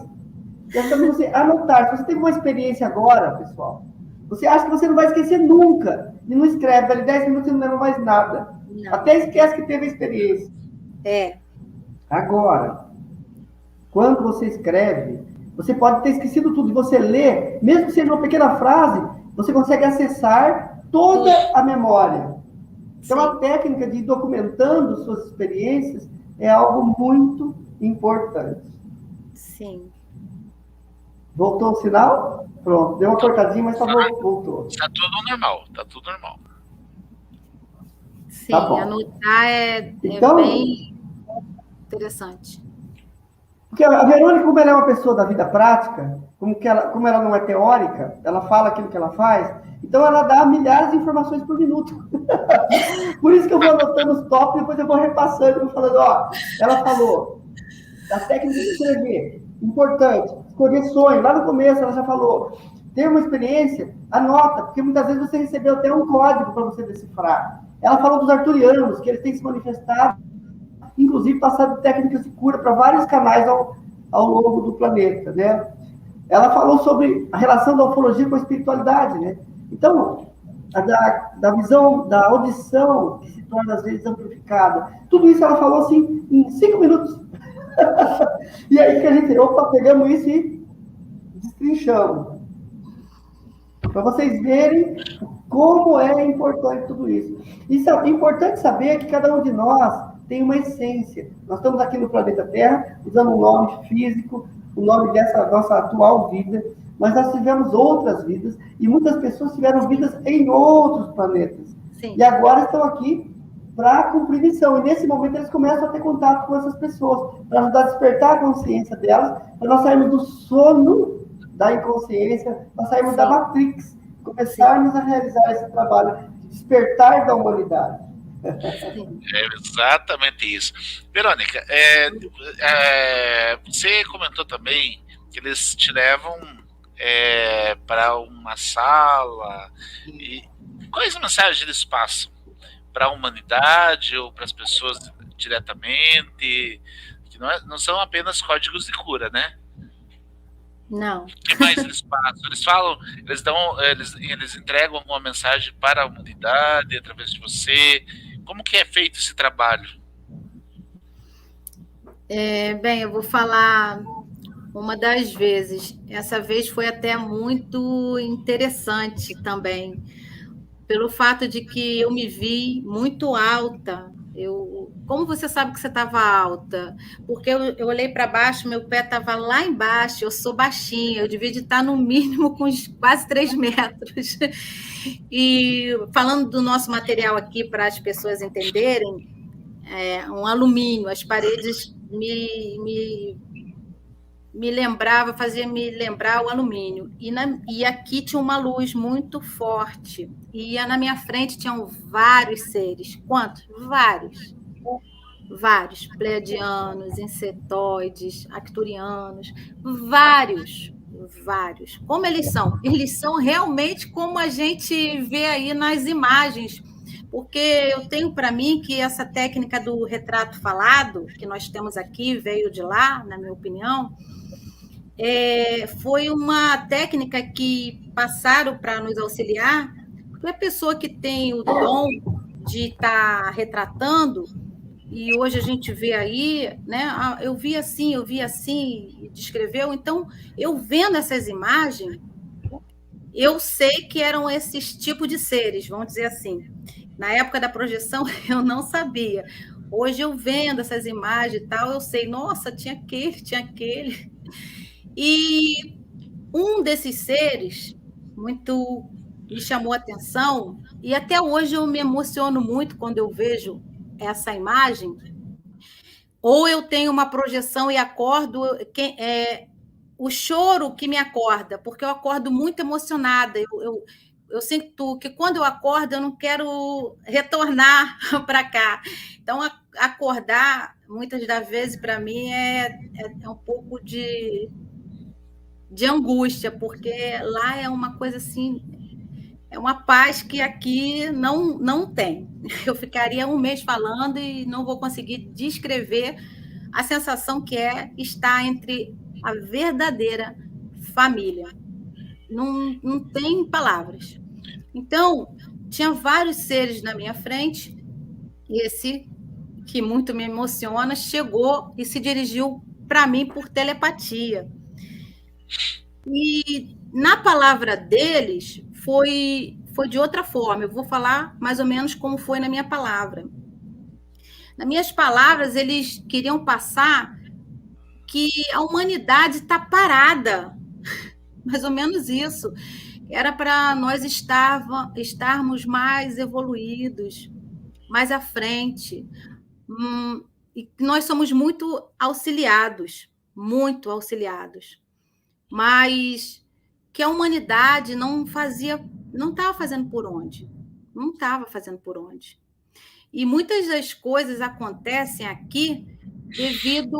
É também você anotar. Se você teve uma experiência agora, pessoal, você acha que você não vai esquecer nunca. E não escreve, dali 10 minutos você não lembra mais nada. Não. Até esquece que teve a experiência. Agora, quando você escreve, você pode ter esquecido tudo. E você lê, mesmo que seja uma pequena frase, você consegue acessar toda a memória. Então, a técnica de ir documentando suas experiências é algo muito importante. Sim. Voltou o sinal? Pronto, deu uma cortadinha, mas voltou. Está tudo normal, está tudo normal. Sim, tá, anotar é bem interessante. Porque a Verônica, como ela é uma pessoa da vida prática, como ela não é teórica, ela fala aquilo que ela faz, então ela dá milhares de informações por minuto. Por isso que eu vou anotando os tópicos, depois eu vou repassando, vou falando, ela falou da técnica de escrever, importante, escolher sonho, lá no começo ela já falou, tem uma experiência, anota, porque muitas vezes você recebeu até um código para você decifrar. Ela falou dos arturianos, que eles têm se manifestado, inclusive passado técnicas de cura para vários canais ao longo do planeta, né? Ela falou sobre a relação da ufologia com a espiritualidade, né? Então, da visão, da audição, que se torna às vezes amplificada, tudo isso ela falou assim, em 5 minutos. E aí que a gente, pegamos isso e destrinchamos. Para vocês verem como é importante tudo isso. Isso é importante saber que cada um de nós tem uma essência. Nós estamos aqui no planeta Terra, usando um nome físico, o nome dessa nossa atual vida, mas nós tivemos outras vidas, e muitas pessoas tiveram vidas em outros planetas. Sim. E agora estão aqui para cumprir missão. E nesse momento eles começam a ter contato com essas pessoas, para ajudar a despertar a consciência delas, para nós sairmos do sono da inconsciência, para sairmos da Matrix, começarmos a realizar esse trabalho de despertar da humanidade. É exatamente isso. Verônica, você comentou também que eles te levam para uma sala. E quais mensagens eles passam para a humanidade ou para as pessoas diretamente? Que não são apenas códigos de cura, né? Não. O que mais eles passam? Eles falam, eles entregam alguma mensagem para a humanidade através de você? Como que é feito esse trabalho? Bem, eu vou falar uma das vezes. Essa vez foi até muito interessante também, pelo fato de que eu me vi muito alta. Como você sabe que você estava alta? Porque eu olhei para baixo, meu pé estava lá embaixo, eu sou baixinha, eu devia estar no mínimo com quase 3 metros. E falando do nosso material aqui, para as pessoas entenderem, um alumínio, as paredes fazia me lembrar o alumínio. E aqui tinha uma luz muito forte. E na minha frente tinham vários seres. Quantos? Vários. Vários. Pleiadianos, insetoides, arcturianos. Vários. Como eles são? Eles são realmente como a gente vê aí nas imagens. Porque eu tenho para mim que essa técnica do retrato falado, que nós temos aqui, veio de lá, na minha opinião, foi uma técnica que passaram para nos auxiliar, porque a pessoa que tem o dom de estar retratando, e hoje a gente vê aí, né? Eu vi assim, descreveu. Então, eu vendo essas imagens, eu sei que eram esses tipos de seres, vamos dizer assim. Na época da projeção, eu não sabia. Hoje, eu vendo essas imagens e tal, eu sei, nossa, tinha aquele. E um desses seres muito me chamou a atenção, e até hoje eu me emociono muito quando eu vejo essa imagem, ou eu tenho uma projeção e acordo, o choro que me acorda, porque eu acordo muito emocionada, eu sinto que quando eu acordo, eu não quero retornar para cá. Então, acordar, muitas das vezes, para mim, é um pouco de angústia, porque lá é uma coisa assim, é uma paz que aqui não tem. Eu ficaria um mês falando e não vou conseguir descrever a sensação que é estar entre a verdadeira família. Não tem palavras. Então, tinha vários seres na minha frente, e esse, que muito me emociona, chegou e se dirigiu para mim por telepatia. E na palavra deles foi de outra forma. Eu vou falar mais ou menos como foi na minha palavra. Nas minhas palavras, eles queriam passar que a humanidade está parada. Mais ou menos isso. Era para nós estarmos mais evoluídos, mais à frente. E nós somos muito auxiliados, mas que a humanidade não estava fazendo por onde. Não estava fazendo por onde. E muitas das coisas acontecem aqui devido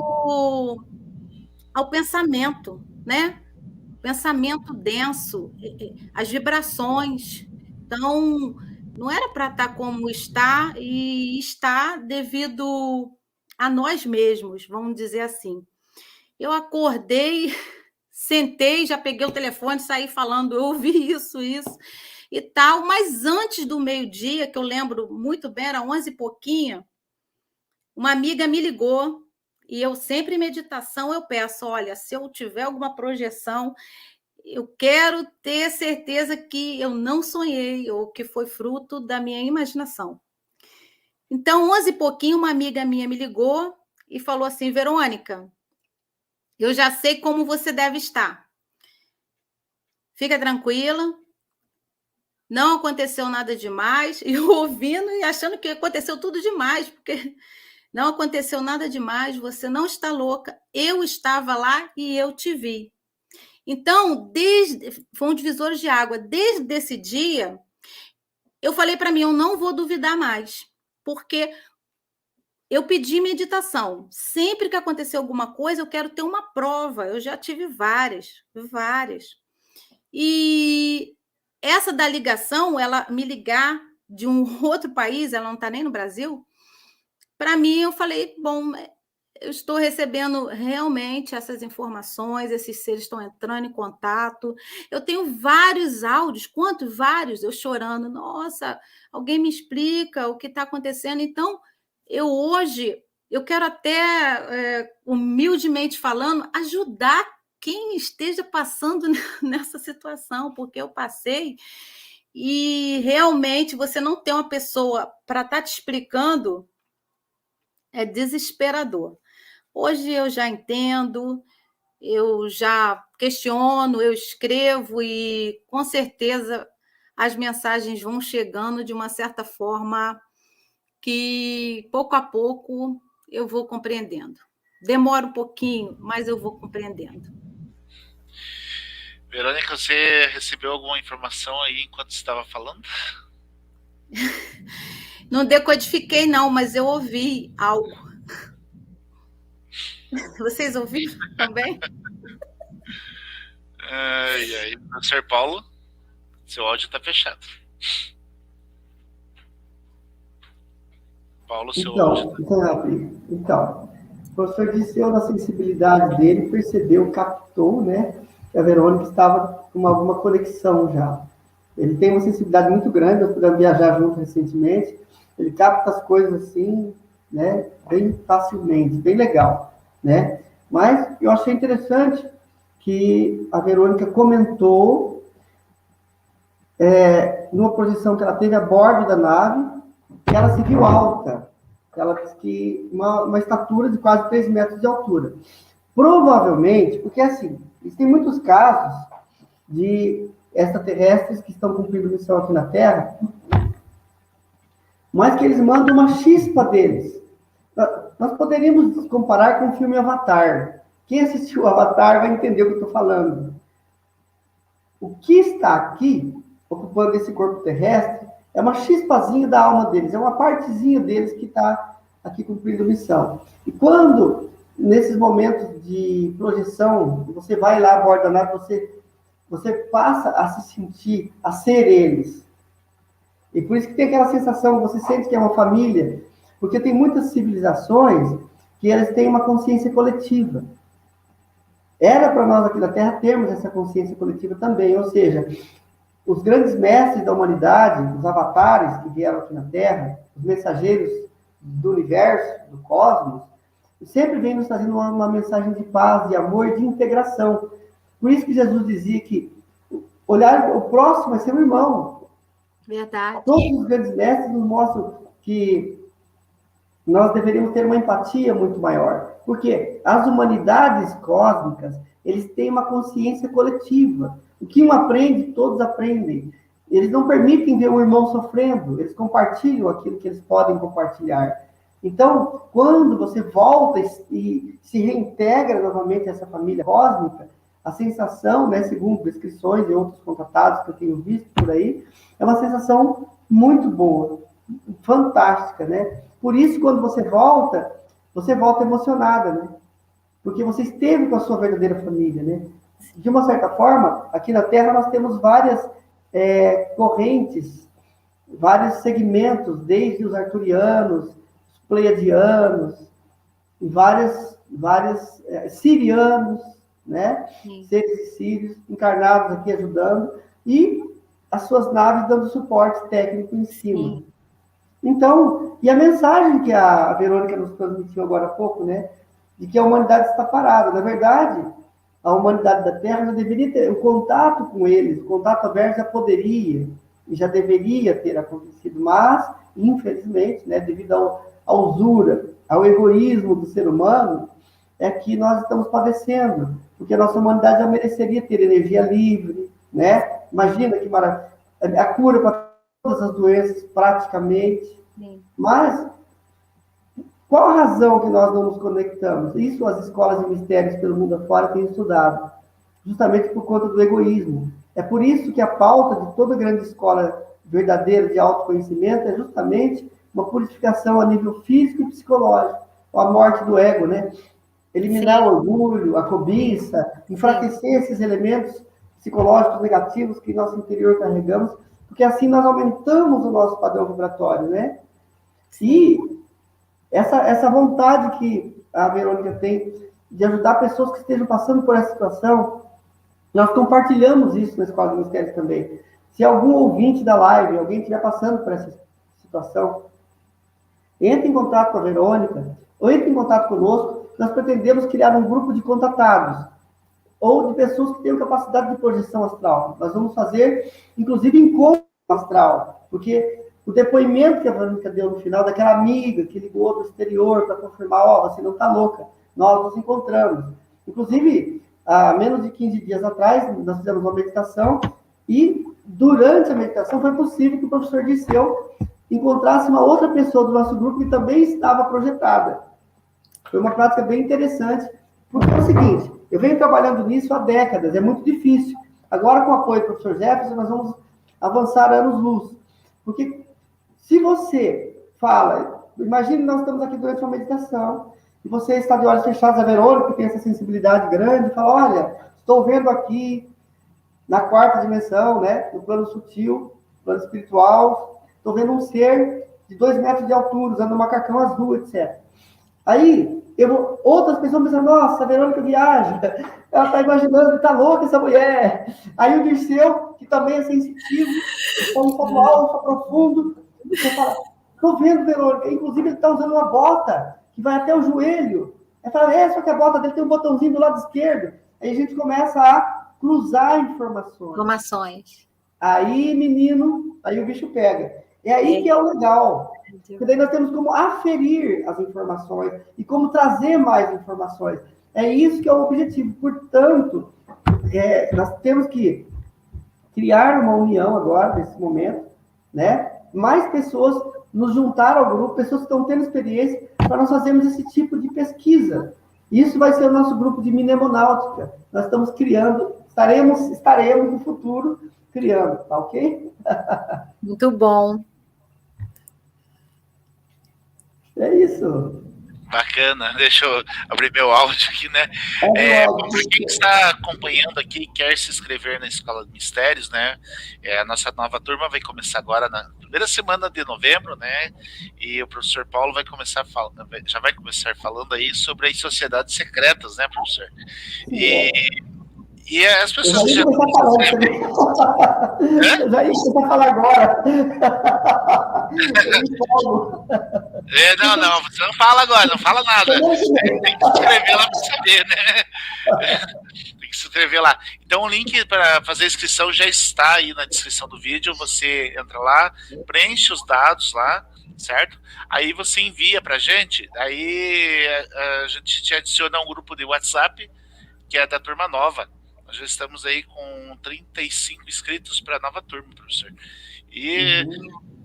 ao pensamento, né? Pensamento denso, as vibrações. Então, não era para estar como está, e está devido a nós mesmos, vamos dizer assim. Eu acordei, sentei, já peguei o telefone, saí falando, eu ouvi isso e tal, mas antes do meio-dia, que eu lembro muito bem, era 11 e pouquinho, uma amiga me ligou, e eu sempre em meditação eu peço, olha, se eu tiver alguma projeção, eu quero ter certeza que eu não sonhei ou que foi fruto da minha imaginação. Então, 11 e pouquinho, uma amiga minha me ligou e falou assim, Verônica, eu já sei como você deve estar. Fica tranquila, não aconteceu nada demais. E eu ouvindo e achando que aconteceu tudo demais, porque não aconteceu nada demais, você não está louca, eu estava lá e eu te vi. Então, foi um divisor de água. Desde esse dia, eu falei para mim, eu não vou duvidar mais, porque eu pedi meditação. Sempre que acontecer alguma coisa, eu quero ter uma prova. Eu já tive várias. E essa da ligação, ela me ligar de um outro país, ela não está nem no Brasil, para mim, eu falei, bom, eu estou recebendo realmente essas informações, esses seres estão entrando em contato. Eu tenho vários áudios, quantos? Vários, eu chorando. Nossa, alguém me explica o que está acontecendo. Então, hoje, eu quero até, humildemente falando, ajudar quem esteja passando nessa situação, porque eu passei e realmente você não tem uma pessoa para estar te explicando, é desesperador. Hoje eu já entendo, eu já questiono, eu escrevo e, com certeza, as mensagens vão chegando de uma certa forma que, pouco a pouco, eu vou compreendendo. Demora um pouquinho, mas eu vou compreendendo. Verônica, você recebeu alguma informação aí enquanto estava falando? Não decodifiquei, não, mas eu ouvi algo. Vocês ouviram também? Professor Paulo, seu áudio está fechado. Paulo, seu áudio está... Então, o professor disse na sensibilidade dele, percebeu, captou, né, que a Verônica estava com alguma conexão já. Ele tem uma sensibilidade muito grande, nós pudemos viajar junto recentemente, ele capta as coisas assim, né, bem facilmente, bem legal, né? Mas eu achei interessante que a Verônica comentou numa projeção que ela teve a bordo da nave, que ela se viu alta. Ela disse que uma estatura de quase 3 metros de altura. Provavelmente, porque assim, existem muitos casos de extraterrestres que estão cumprindo missão aqui na Terra, mas que eles mandam uma chispa deles. Nós poderíamos comparar com o filme Avatar. Quem assistiu Avatar vai entender o que eu estou falando. O que está aqui ocupando esse corpo terrestre, é uma chispazinha da alma deles, é uma partezinha deles que está aqui cumprindo missão. E quando, nesses momentos de projeção, você vai lá, aborda nada, você passa a se sentir, a ser eles. E por isso que tem aquela sensação, você sente que é uma família, porque tem muitas civilizações que elas têm uma consciência coletiva. Era para nós aqui na Terra termos essa consciência coletiva também, ou seja, os grandes mestres da humanidade, os avatares que vieram aqui na Terra, os mensageiros do universo, do cosmos, sempre vêm nos trazendo uma mensagem de paz, de amor e de integração. Por isso que Jesus dizia que olhar o próximo é seu irmão. Verdade. Todos os grandes mestres nos mostram que nós deveríamos ter uma empatia muito maior. Porque as humanidades cósmicas, eles têm uma consciência coletiva. O que um aprende, todos aprendem. Eles não permitem ver o irmão sofrendo, eles compartilham aquilo que eles podem compartilhar. Então, quando você volta e se reintegra novamente a essa família cósmica, a sensação, né, segundo descrições de outros contatados que eu tenho visto por aí, é uma sensação muito boa, fantástica, né? Por isso, quando você volta emocionada, né? Porque você esteve com a sua verdadeira família, né? De uma certa forma, aqui na Terra nós temos várias correntes, vários segmentos, desde os arturianos, os pleiadianos, e vários sirianos, né? Sim. Seres sírios encarnados aqui ajudando, e as suas naves dando suporte técnico em cima. Sim. Então, e a mensagem que a Verônica nos transmitiu agora há pouco, né? De que a humanidade está parada. Na verdade, a humanidade da Terra já deveria ter o contato com eles, o contato aberto já poderia e já deveria ter acontecido, mas, infelizmente, né, devido à usura, ao egoísmo do ser humano, é que nós estamos padecendo, porque a nossa humanidade já mereceria ter energia livre, né? Imagina que maravilha, a cura para todas as doenças, praticamente. Sim. Mas qual a razão que nós não nos conectamos? Isso as escolas de mistérios pelo mundo afora têm estudado, justamente por conta do egoísmo. É por isso que a pauta de toda grande escola verdadeira de autoconhecimento é justamente uma purificação a nível físico e psicológico, a morte do ego, né? Eliminar Sim. o orgulho, a cobiça, enfraquecer esses elementos psicológicos negativos que nosso interior carregamos, porque assim nós aumentamos o nosso padrão vibratório, né? E essa vontade que a Verônica tem de ajudar pessoas que estejam passando por essa situação, nós compartilhamos isso na Escola de Mistérios também. Se algum ouvinte da live, alguém estiver passando por essa situação, entre em contato com a Verônica, ou entre em contato conosco. Nós pretendemos criar um grupo de contatados, ou de pessoas que tenham capacidade de projeção astral. Nós vamos fazer, inclusive, encontro astral, porque o depoimento que a Verônica deu no final, daquela amiga que ligou do exterior para confirmar, você não está louca, nós nos encontramos. Inclusive, há menos de 15 dias atrás, nós fizemos uma meditação, e durante a meditação foi possível que o professor Disseu encontrasse uma outra pessoa do nosso grupo que também estava projetada. Foi uma prática bem interessante, porque é o seguinte, eu venho trabalhando nisso há décadas, é muito difícil. Agora, com o apoio do professor Jefferson, nós vamos avançar anos-luz. Porque se você fala, imagine nós estamos aqui durante uma meditação, e você está de olhos fechados, a Verônica, que tem essa sensibilidade grande, fala, olha, estou vendo aqui, na quarta dimensão, né, no plano sutil, plano espiritual, estou vendo um ser de 2 metros de altura, usando um macacão azul, etc. Aí, outras pessoas pensam, nossa, a Verônica viaja, ela está imaginando, está louca essa mulher. Aí o Dirceu, que também é sensitivo, está um pouco alto, profundo, você fala, estou vendo, Verônica, inclusive ele está usando uma bota que vai até o joelho. Aí fala, só que a bota dele tem um botãozinho do lado esquerdo. Aí a gente começa a cruzar informações. Aí, menino, aí o bicho pega. É aí que é o legal. Porque daí nós temos como aferir as informações e como trazer mais informações. É isso que é o objetivo. Portanto, nós temos que criar uma união agora, nesse momento, né? Mais pessoas nos juntar ao grupo, pessoas que estão tendo experiência, para nós fazermos esse tipo de pesquisa. Isso vai ser o nosso grupo de mnemonáutica. Nós estamos criando, estaremos no futuro criando, tá ok? Muito bom. É isso. Bacana, deixa eu abrir meu áudio aqui, né? Para quem está acompanhando aqui e quer se inscrever na Escola de Mistérios, né? A nossa nova turma vai começar agora na primeira semana de novembro, né? E o professor Paulo vai começar já vai começar falando aí sobre as sociedades secretas, né, professor? E as pessoas que já Eu já ia começar a falar agora. Não, você não fala agora, não fala nada. Tem que se inscrever lá para saber, né? Tem que se inscrever lá. Então o link para fazer a inscrição já está aí na descrição do vídeo. Você entra lá, preenche os dados lá, certo? Aí você envia para a gente, aí a gente te adiciona a um grupo de WhatsApp, que é da turma nova. Nós já estamos aí com 35 inscritos para a nova turma, professor. E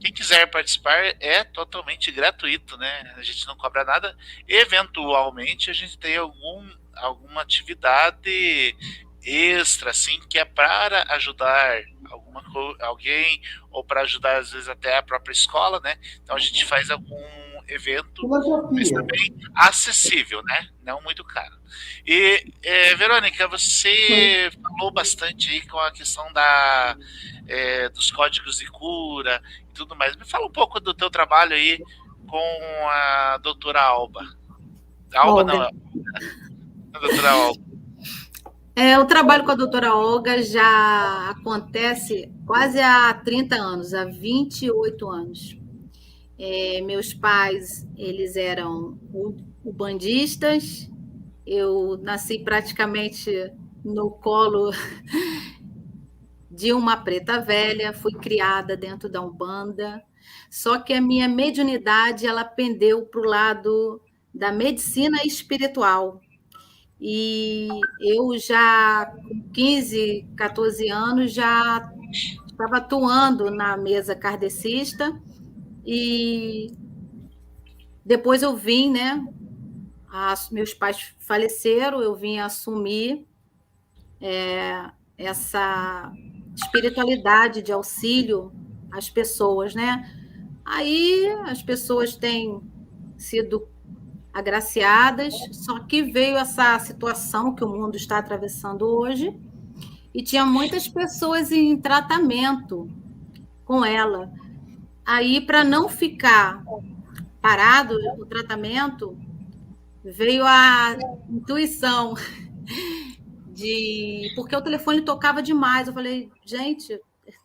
quem quiser participar é totalmente gratuito, né? A gente não cobra nada. Eventualmente a gente tem alguma atividade extra, assim, que é para ajudar alguém ou para ajudar às vezes até a própria escola, né? Então a gente faz algum evento, mas também acessível, né? Não muito caro. E Verônica, você falou bastante aí com a questão dos códigos de cura e tudo mais. Me fala um pouco do teu trabalho aí com a doutora Alba. Alba não, a doutora Alba. O trabalho com a doutora Olga já acontece quase há 30 anos, há 28 anos. Meus pais, eles eram ubandistas. Eu nasci praticamente no colo de uma preta velha, fui criada dentro da Umbanda, só que a minha mediunidade ela pendeu para o lado da medicina espiritual. E eu já, com 15, 14 anos, já estava atuando na mesa kardecista, e depois eu vim, né? Meus pais faleceram, eu vim assumir essa espiritualidade de auxílio às pessoas, né? Aí as pessoas têm sido agraciadas, só que veio essa situação que o mundo está atravessando hoje e tinha muitas pessoas em tratamento com ela. Aí, para não ficar parado o tratamento, veio a intuição porque o telefone tocava demais. Eu falei, gente,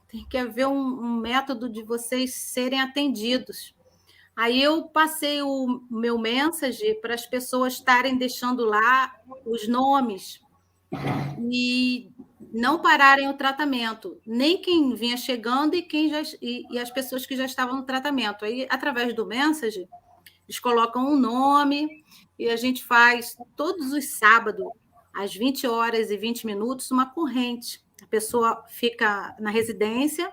tem que haver um método de vocês serem atendidos. Aí eu passei o meu message para as pessoas estarem deixando lá os nomes e não pararem o tratamento, nem quem vinha chegando e as pessoas que já estavam no tratamento. Aí, através do message, eles colocam um nome e a gente faz todos os sábados, às 20 horas e 20 minutos, uma corrente. A pessoa fica na residência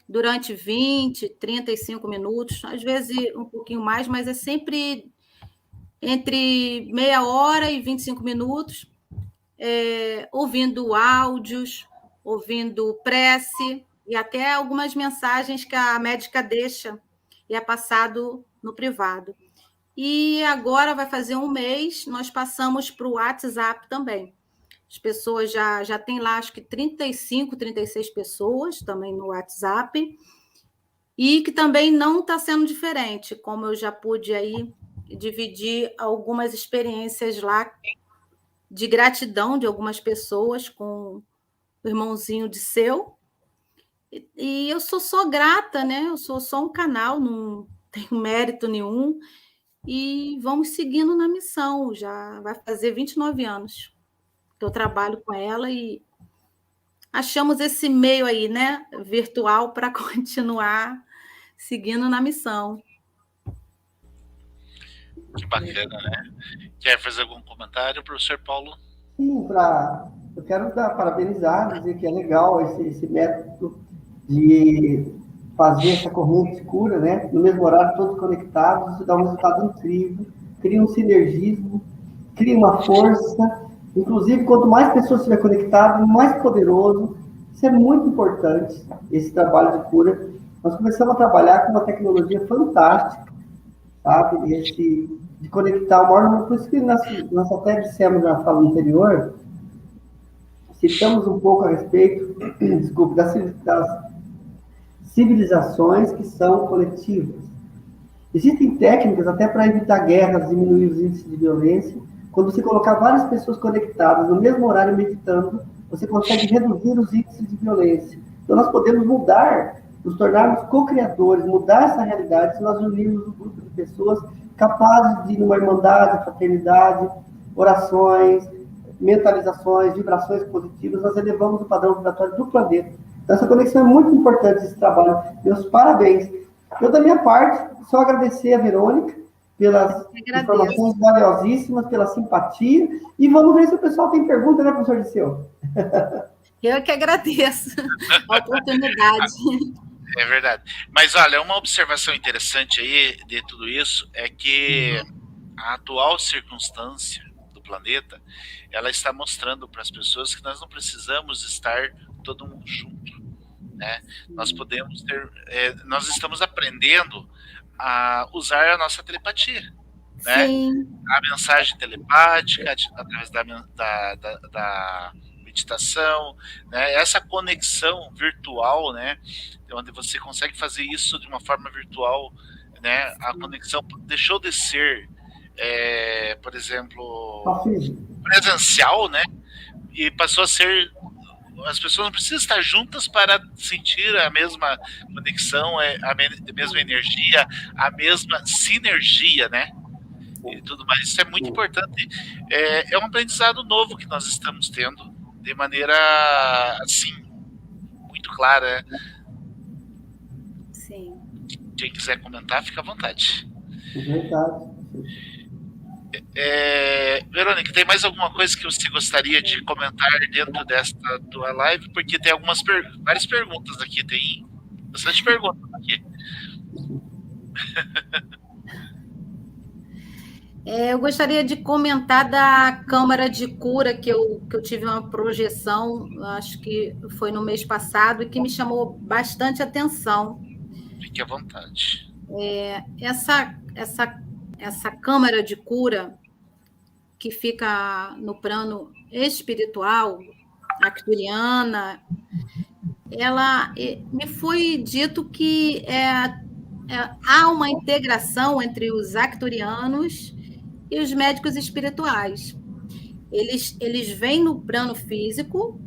durante 20, 35 minutos, às vezes um pouquinho mais, mas é sempre entre meia hora e 25 minutos, ouvindo áudios, ouvindo prece e até algumas mensagens que a médica deixa e é passado no privado. E agora vai fazer um mês, nós passamos para o WhatsApp também. As pessoas já têm lá, acho que 35, 36 pessoas também no WhatsApp, e que também não está sendo diferente, como eu já pude aí dividir algumas experiências lá de gratidão de algumas pessoas com o irmãozinho de seu. E eu sou só grata, né? Eu sou só um canal, não tenho mérito nenhum, e vamos seguindo na missão. Já vai fazer 29 anos que eu trabalho com ela e achamos esse meio aí, né, virtual, para continuar seguindo na missão. Que bacana, né? Quer fazer algum comentário, professor Paulo? Sim, eu quero parabenizar, dizer que é legal esse método de fazer essa corrente escura, né? No mesmo horário, todos conectados, isso dá um resultado incrível, cria um sinergismo, cria uma força. Inclusive, quanto mais pessoas estiver conectado, mais poderoso Isso é muito importante, esse trabalho de cura. Nós começamos a trabalhar com uma tecnologia fantástica, sabe? De conectar o maior número. Por isso que nós até dissemos na fala anterior, citamos um pouco a respeito, desculpe, das civilizações que são coletivas. Existem técnicas até para evitar guerras, diminuir os índices de violência. Quando você colocar várias pessoas conectadas no mesmo horário meditando, você consegue reduzir os índices de violência. Então nós podemos mudar, nos tornarmos co-criadores, mudar essa realidade se nós unirmos um grupo de pessoas capazes de, numa irmandade, fraternidade, orações, mentalizações, vibrações positivas, nós elevamos o padrão vibratório do planeta. Então essa conexão é muito importante, esse trabalho. Meus parabéns. Eu, da minha parte, só agradecer a Verônica pelas informações valiosíssimas, pela simpatia. E vamos ver se o pessoal tem pergunta, né, professor Disseu? Eu que agradeço a oportunidade. É verdade. Mas, olha, uma observação interessante aí de tudo isso é que a atual circunstância do planeta, ela está mostrando para as pessoas que nós não precisamos estar todo mundo junto. Né? Nós podemos ter, nós estamos aprendendo a usar a nossa telepatia, né? A mensagem telepática através da meditação, né? Essa conexão virtual, né? Onde você consegue fazer isso de uma forma virtual, né? A conexão deixou de ser, por exemplo, presencial, né? E passou a ser. As pessoas não precisam estar juntas para sentir a mesma conexão, a mesma energia, a mesma sinergia, né? E tudo mais. Isso é muito importante. É um aprendizado novo que nós estamos tendo, de maneira, assim, muito clara. Sim. Quem quiser comentar, fica à vontade. Verdade. Verônica, tem mais alguma coisa que você gostaria de comentar dentro desta tua live? Porque tem várias perguntas aqui, tem bastante perguntas aqui. Eu gostaria de comentar da Câmara de Cura, que eu tive uma projeção, acho que foi no mês passado, e que me chamou bastante atenção. Fique à vontade. Essa Câmara de Cura, que fica no plano espiritual, arcturiana, me foi dito que há uma integração entre os arcturianos e os médicos espirituais. Eles vêm no plano físico,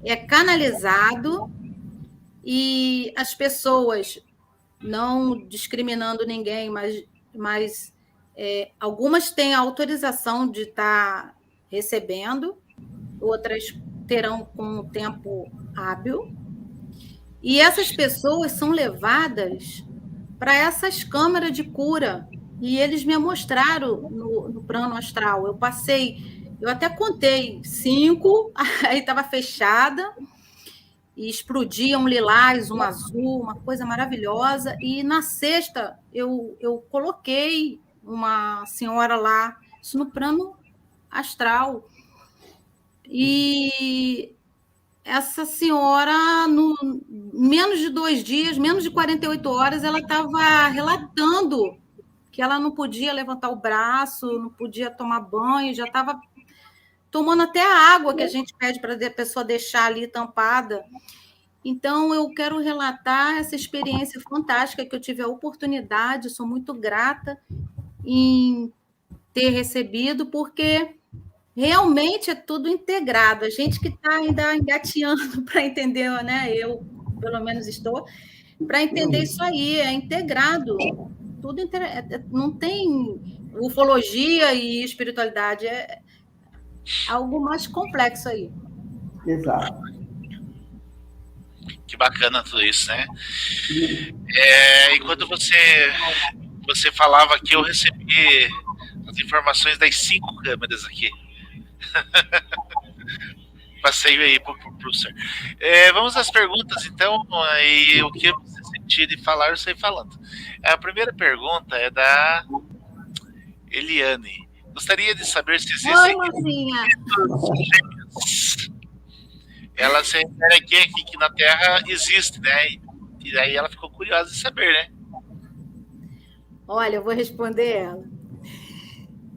é canalizado, e as pessoas, não discriminando ninguém, mas algumas têm a autorização de estar recebendo, outras terão com um tempo hábil, e essas pessoas são levadas para essas câmaras de cura, e eles me mostraram no plano astral. Eu até contei 5, aí estava fechada, e explodia um lilás, um azul, uma coisa maravilhosa. E na sexta eu coloquei uma senhora lá, isso no plano astral. E essa senhora, no menos de 2 dias, menos de 48 horas, ela estava relatando que ela não podia levantar o braço, não podia tomar banho, já estava tomando até a água que a gente pede para a pessoa deixar ali tampada. Então, eu quero relatar essa experiência fantástica que eu tive a oportunidade, sou muito grata em ter recebido, porque realmente é tudo integrado. A gente que está ainda engateando para entender, né? Eu, pelo menos, estou, para entender isso aí, é integrado. Tudo não tem ufologia e espiritualidade, é algo mais complexo aí. Exato. Que bacana tudo isso, né? Enquanto você falava aqui, eu recebi as informações das 5 câmeras aqui. Passei aí para o professor. Vamos às perguntas, então, e o que você sentir de falar, eu sei falando. A primeira pergunta é da Eliane. Gostaria de saber se existem ela se refere aqui que na Terra existe, né? E aí ela ficou curiosa de saber, né? Olha, eu vou responder ela.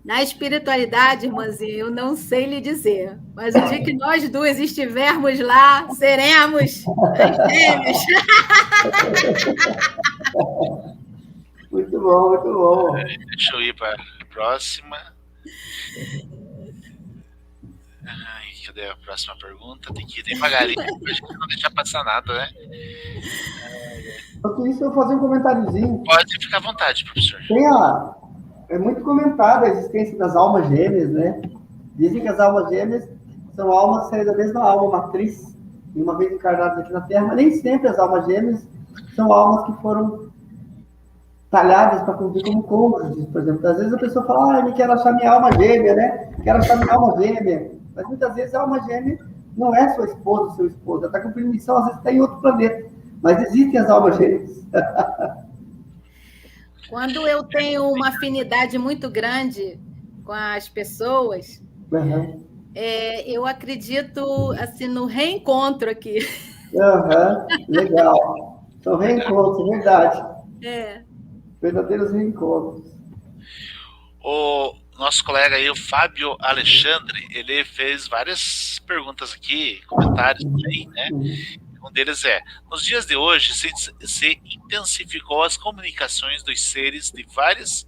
Na espiritualidade, irmãzinha, eu não sei lhe dizer, mas o dia que nós duas estivermos lá, seremos as gêmeas. Muito bom, muito bom. Deixa eu ir para a próxima. Ai, cadê a próxima pergunta? Tem que ir devagarinho, pra gente não deixar passar nada, né? Enquanto isso, eu vou fazer um comentáriozinho. Pode ficar à vontade, professor. É muito comentada a existência das almas gêmeas, né? Dizem que as almas gêmeas são almas saídas da mesma alma matriz, e uma vez encarnadas aqui na Terra, mas nem sempre as almas gêmeas são almas que foram talhadas para conviver como cônjuges, por exemplo. Às vezes a pessoa fala, eu quero achar minha alma gêmea, né? Quero achar minha alma gêmea. Mas muitas vezes a alma gêmea não é sua esposa, seu esposo. Ela está cumprindo missão, às vezes está em outro planeta. Mas existem as almas gêmeas. Quando eu tenho uma afinidade muito grande com as pessoas, eu acredito assim, no reencontro aqui. Legal. São reencontros, verdade. É. Verdadeiros reencontros. O nosso colega aí, o Fábio Alexandre, ele fez várias perguntas aqui, comentários também, né? Um deles é: nos dias de hoje se intensificou as comunicações dos seres de vários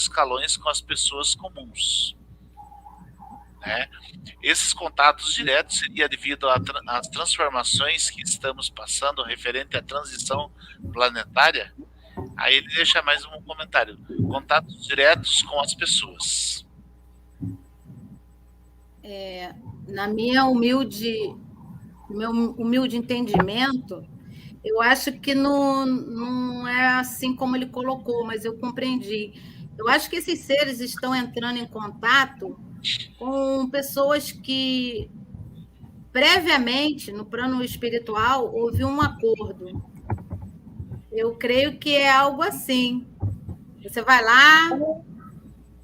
escalões com as pessoas comuns, né? Esses contatos diretos seria devido às transformações que estamos passando referente à transição planetária? Aí ele deixa mais um comentário: contatos diretos com as pessoas. Na minha meu humilde entendimento, eu acho que não é assim como ele colocou, mas eu compreendi. Eu acho que esses seres estão entrando em contato com pessoas que, previamente, no plano espiritual, houve um acordo. Eu creio que é algo assim. Você vai lá,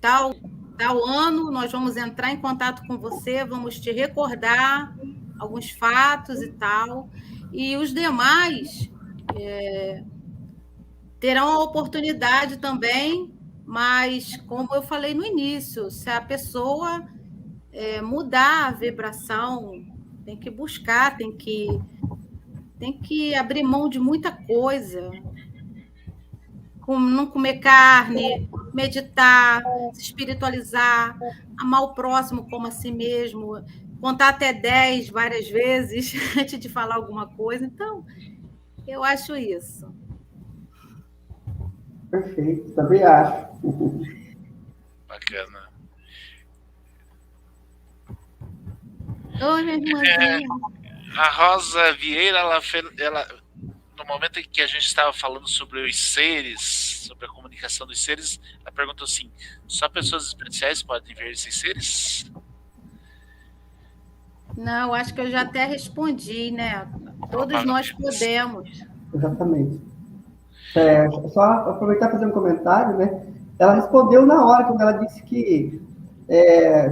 tal ano, nós vamos entrar em contato com você, vamos te recordar alguns fatos e tal, e os demais terão a oportunidade também, mas, como eu falei no início, se a pessoa mudar a vibração, tem que buscar, tem que abrir mão de muita coisa, não comer carne, meditar, se espiritualizar, amar o próximo como a si mesmo, contar até 10 várias vezes antes de falar alguma coisa. Então, eu acho isso. Perfeito, também acho. Bacana. Oi, minha irmãzinha. A Rosa Vieira, ela, no momento em que a gente estava falando sobre os seres, sobre a comunicação dos seres, ela perguntou assim: só pessoas especiais podem ver esses seres? Não, acho que eu já até respondi, né? Todos nós podemos. Exatamente. Só aproveitar e fazer um comentário, né? Ela respondeu na hora, quando ela disse que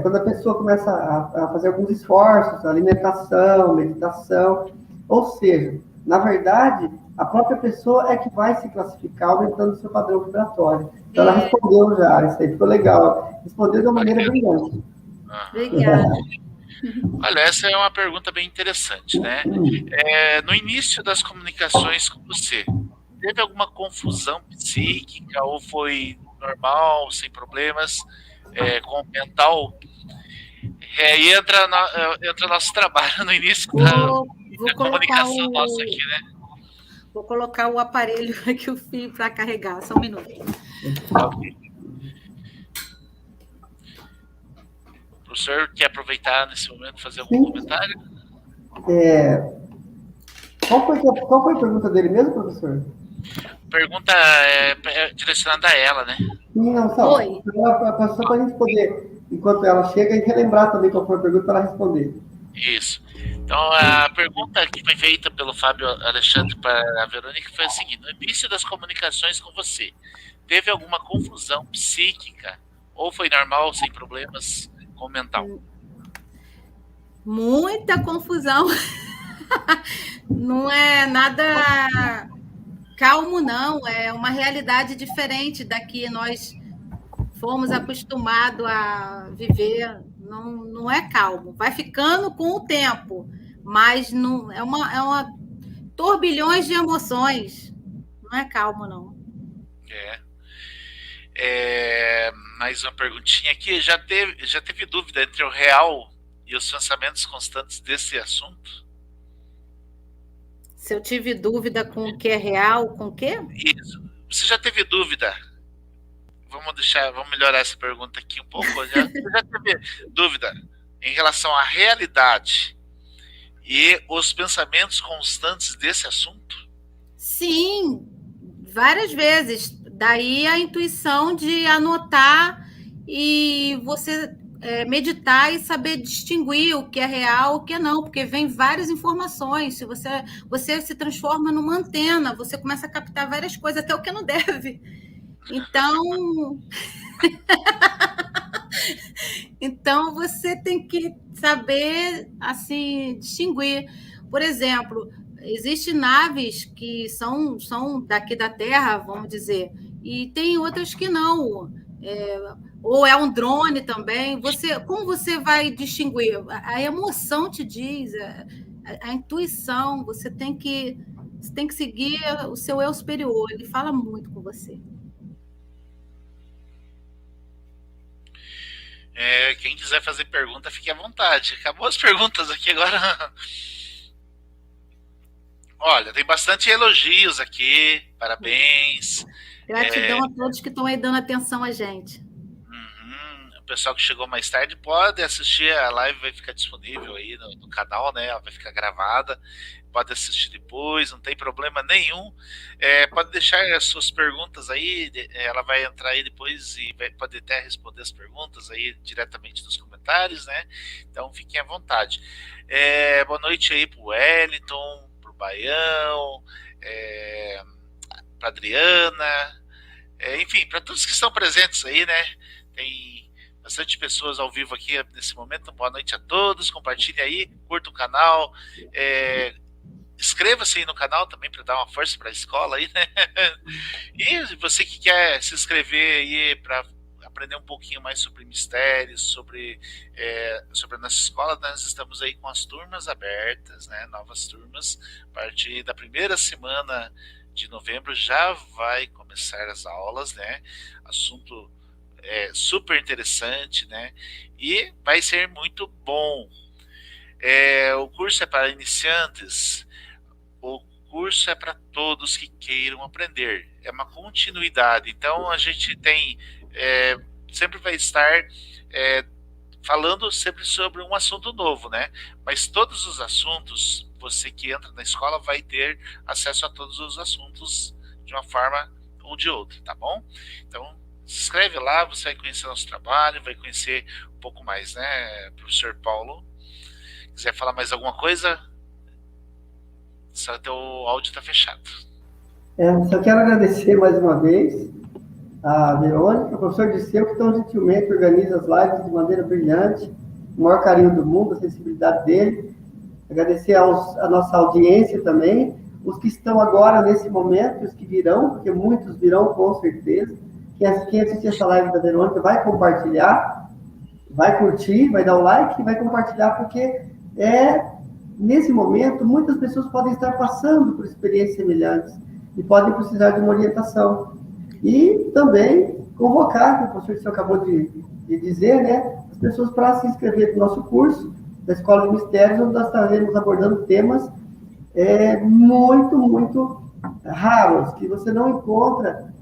quando a pessoa começa a fazer alguns esforços, alimentação, meditação, ou seja, na verdade, a própria pessoa é que vai se classificar aumentando o seu padrão vibratório. Então, ela respondeu já, isso aí ficou legal. Respondeu de uma maneira brilhante. Obrigada. Olha, essa é uma pergunta bem interessante, né? No início das comunicações com você, teve alguma confusão psíquica ou foi normal, sem problemas, com o mental? Aí entra nosso trabalho no início da comunicação nossa aqui, né? Vou colocar o aparelho aqui, o fio, para carregar. Só um minuto. Ok. O professor quer aproveitar nesse momento e fazer algum comentário? Qual foi a pergunta dele mesmo, professor? A pergunta é direcionada a ela, né? Sim, não, só para a gente poder, enquanto ela chega, e relembrar também qual foi a pergunta para ela responder. Isso. Então, a pergunta que foi feita pelo Fábio Alexandre para a Verônica foi a seguinte: no início das comunicações com você, teve alguma confusão psíquica ou foi normal, sem problemas com o mental? Muita confusão. Não é nada calmo, não. É uma realidade diferente da que nós fomos acostumados a viver. Não é calmo. Vai ficando com o tempo, mas não é uma turbilhões de emoções. Não é calmo, não. Mais uma perguntinha aqui. Já teve dúvida entre o real e os pensamentos constantes desse assunto? Se eu tive dúvida com o que é real, com o quê? Isso. Você já teve dúvida? Vamos melhorar essa pergunta aqui um pouco. Você já teve dúvida em relação à realidade e os pensamentos constantes desse assunto? Sim, várias vezes. Daí a intuição de anotar e você meditar e saber distinguir o que é real, o que é não, porque vem várias informações. Se você se transforma numa antena, você começa a captar várias coisas, até o que não deve. Então você tem que saber assim distinguir. Por exemplo, existem naves que são daqui da Terra, vamos dizer, e tem outras que não. Ou é um drone também. Como você vai distinguir? A emoção te diz, a intuição. Você tem que seguir o seu eu superior. Ele fala muito com você. Quem quiser fazer pergunta, fique à vontade. Acabou as perguntas aqui agora. Olha, tem bastante elogios aqui. Parabéns. Gratidão a todos que estão aí dando atenção a gente. O pessoal que chegou mais tarde pode assistir. A live vai ficar disponível aí no canal, né? Ela vai ficar gravada. Pode assistir depois, não tem problema nenhum. Pode deixar as suas perguntas aí, ela vai entrar aí depois e pode até responder as perguntas aí diretamente nos comentários, né? Então fiquem à vontade. Boa noite aí pro Wellington, pro Baião, pra Adriana, enfim, para todos que estão presentes aí, né? Tem bastante pessoas ao vivo aqui nesse momento. Boa noite a todos, compartilhe aí, curta o canal, inscreva-se aí no canal também para dar uma força para a escola aí, né? E você que quer se inscrever aí para aprender um pouquinho mais sobre mistérios, sobre a nossa escola, nós estamos aí com as turmas abertas, né? Novas turmas. A partir da primeira semana de novembro já vai começar as aulas, né? Assunto super interessante, né? E vai ser muito bom. O curso é para iniciantes. O curso é para todos que queiram aprender. É uma continuidade. Então, a gente tem... sempre vai estar falando sempre sobre um assunto novo, né? Mas todos os assuntos, você que entra na escola vai ter acesso a todos os assuntos de uma forma ou de outra, tá bom? Então, se inscreve lá, você vai conhecer nosso trabalho, vai conhecer um pouco mais, né, professor Paulo? Quiser falar mais alguma coisa? Só teu áudio está fechado. Só quero agradecer mais uma vez a Verônica, o professor Disseu, que tão gentilmente organiza as lives de maneira brilhante, o maior carinho do mundo, a sensibilidade dele. Agradecer a nossa audiência também, os que estão agora nesse momento, os que virão, porque muitos virão com certeza. Quem assistir essa live da Verônica vai compartilhar, vai curtir, vai dar o like e vai compartilhar, porque nesse momento, muitas pessoas podem estar passando por experiências semelhantes e podem precisar de uma orientação. E também convocar, que o professor Disseu acabou de dizer, né, as pessoas para se inscrever no nosso curso da Escola de Mistérios, onde nós estaremos abordando temas muito, muito raros, que você não encontra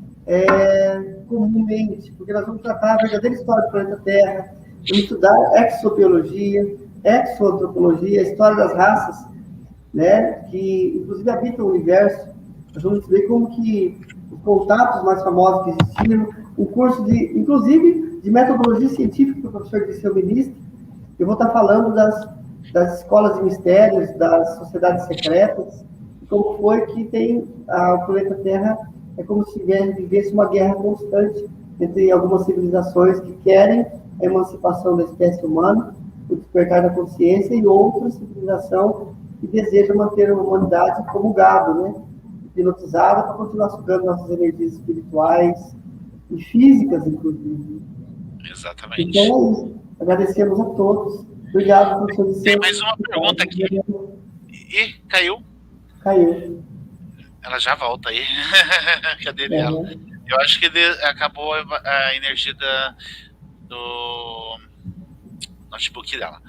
comumente, porque nós vamos tratar a verdadeira história do planeta Terra, vamos estudar exobiologia, exoantropologia, a história das raças, né, que inclusive habitam o universo. Nós vamos ver como que os contatos mais famosos que existiram, um curso inclusive de metodologia científica que o professor Disseu ministra. Eu vou estar falando das escolas de mistérios, das sociedades secretas, como foi que o planeta Terra é como se vivesse uma guerra constante entre algumas civilizações que querem a emancipação da espécie humana, o despertar da consciência, e outra civilização que deseja manter a humanidade como gado, né? Hipnotizada para continuar sugando nossas energias espirituais e físicas, inclusive. Exatamente. Então é isso. Agradecemos a todos. Obrigado, professor Liceu. Tem mais uma pergunta aqui. Ih, caiu. Caiu. Ela já volta aí. Cadê ela? Eu acho que acabou a energia do notebook dela.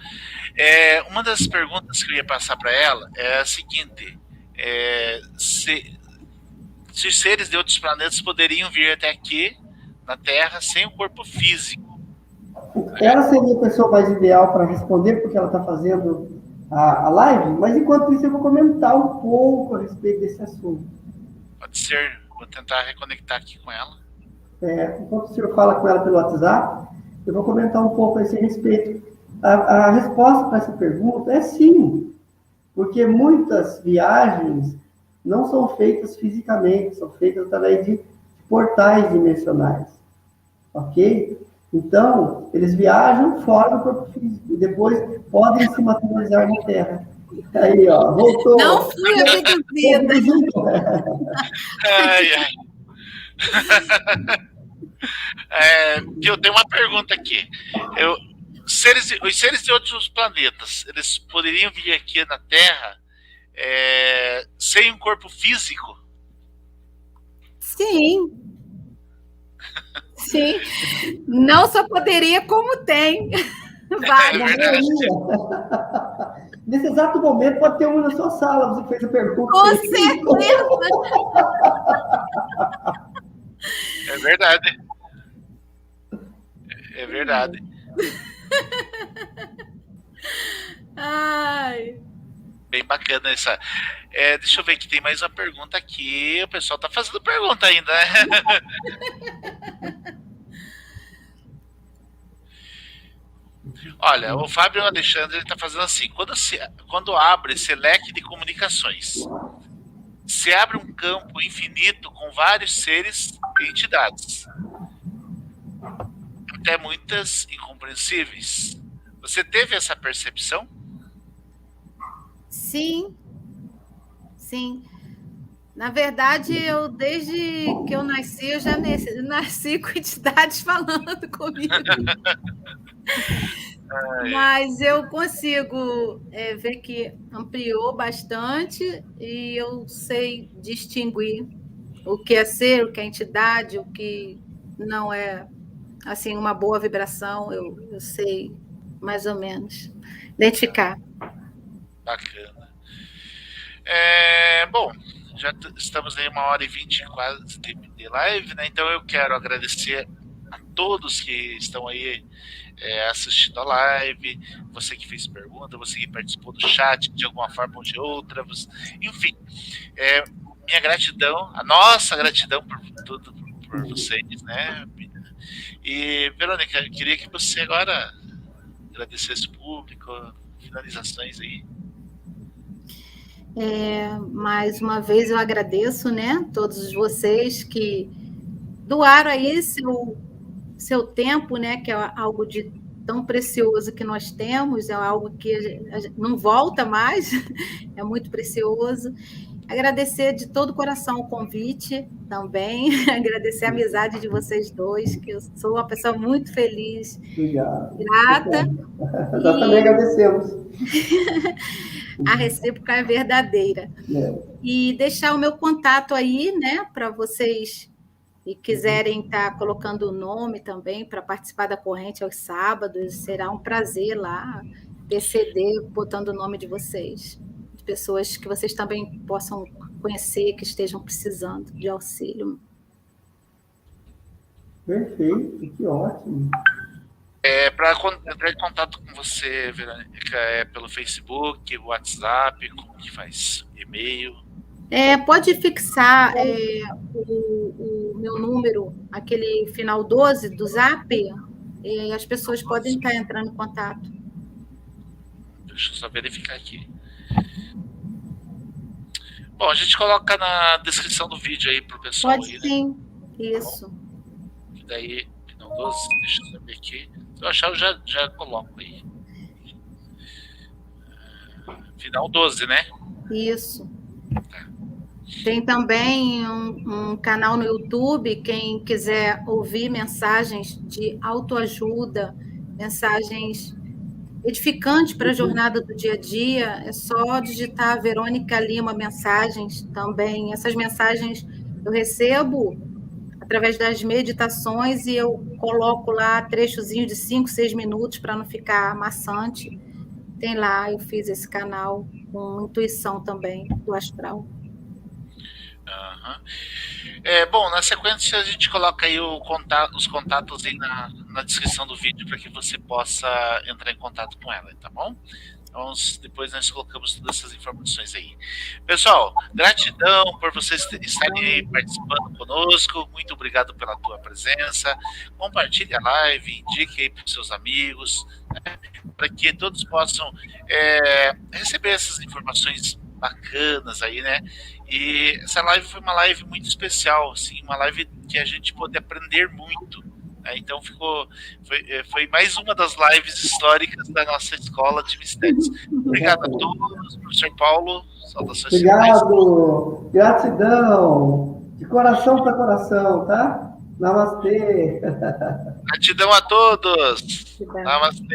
Uma das perguntas que eu ia passar para ela é a seguinte: se os seres de outros planetas poderiam vir até aqui na Terra sem o corpo físico. Ela seria a pessoa mais ideal para responder, porque ela está fazendo a live, mas enquanto isso eu vou comentar um pouco a respeito desse assunto. Pode ser, vou tentar reconectar aqui com ela. Enquanto o senhor fala com ela pelo WhatsApp, eu vou comentar um pouco a esse respeito. A resposta para essa pergunta é sim, porque muitas viagens não são feitas fisicamente, são feitas através de portais dimensionais, ok? Então, eles viajam fora do corpo físico e depois podem se materializar na Terra. Aí, ó, voltou. Não fui abduzida. Eu tenho uma pergunta aqui. Os seres de outros planetas, eles poderiam vir aqui na Terra sem um corpo físico? Sim. Sim. Não só poderia, como tem. Nesse exato momento, pode ter um na sua sala, você fez a pergunta. Com certeza. É verdade. É verdade. Ai. Bem bacana essa. Deixa eu ver que tem mais uma pergunta aqui. O pessoal tá fazendo pergunta ainda, né? Olha, o Fábio Alexandre está fazendo assim: quando abre esse leque de comunicações, se abre um campo infinito com vários seres e entidades, até muitas incompreensíveis. Você teve essa percepção? Sim. Sim. Na verdade, desde que eu nasci, eu já nasci com entidades falando comigo. Mas eu consigo ver que ampliou bastante e eu sei distinguir o que é ser, o que é entidade, o que não é assim uma boa vibração. Eu sei mais ou menos identificar. Bacana. Bom, já estamos aí 1h20 quase de live, né? Então eu quero agradecer a todos que estão aí assistindo a live, você que fez pergunta, você que participou do chat de alguma forma ou de outra, enfim, minha gratidão, a nossa gratidão por tudo, por vocês, né? E Verônica, eu queria que você agora agradecesse o público, finalizações aí. Mais uma vez eu agradeço, né, todos vocês que doaram aí seu tempo, né, que é algo de tão precioso que nós temos, é algo que não volta mais, é muito precioso. Agradecer de todo o coração o convite também, agradecer a amizade de vocês dois, que eu sou uma pessoa muito feliz. Obrigado. Grata. Nós também agradecemos. A recíproca é verdadeira. E deixar o meu contato aí, né, para vocês que quiserem estar colocando o nome também para participar da corrente aos sábados, será um prazer lá ter CD botando o nome de vocês, de pessoas que vocês também possam conhecer, que estejam precisando de auxílio. Perfeito, que ótimo. Para entrar em contato com você, Verônica, pelo Facebook, WhatsApp, como que faz? E-mail? Pode fixar o meu número, aquele final 12 do Zap, as pessoas podem estar entrando em contato. Deixa eu só verificar aqui. Bom, a gente coloca na descrição do vídeo aí pro pessoal. Pode aí, sim, né? isso. E daí, final 12, deixa eu saber aqui. Se eu achar, eu já coloco aí. Final 12, né? Isso. Tem também um canal no YouTube, quem quiser ouvir mensagens de autoajuda, mensagens edificantes para a jornada do dia a dia, é só digitar Verônica Lima Mensagens também. Essas mensagens eu recebo através das meditações e eu coloco lá trechozinho de 5, 6 minutos para não ficar maçante. Tem lá, eu fiz esse canal com intuição também do astral. Uhum. Bom, na sequência a gente coloca aí os contatos aí na descrição do vídeo para que você possa entrar em contato com ela, tá bom? Então, depois nós colocamos todas essas informações aí. Pessoal, gratidão por vocês estarem aí participando conosco. Muito obrigado pela tua presença. Compartilhe a live, indique aí para os seus amigos, né, para que todos possam receber essas informações bacanas aí, né? E essa live foi uma live muito especial, assim, uma live que a gente pôde aprender muito. Então foi mais uma das lives históricas da nossa escola de mistérios. Obrigado a todos, professor Paulo. Saudações finais. Obrigado, gratidão, de coração para coração, tá? Namastê. Gratidão a todos. Namastê.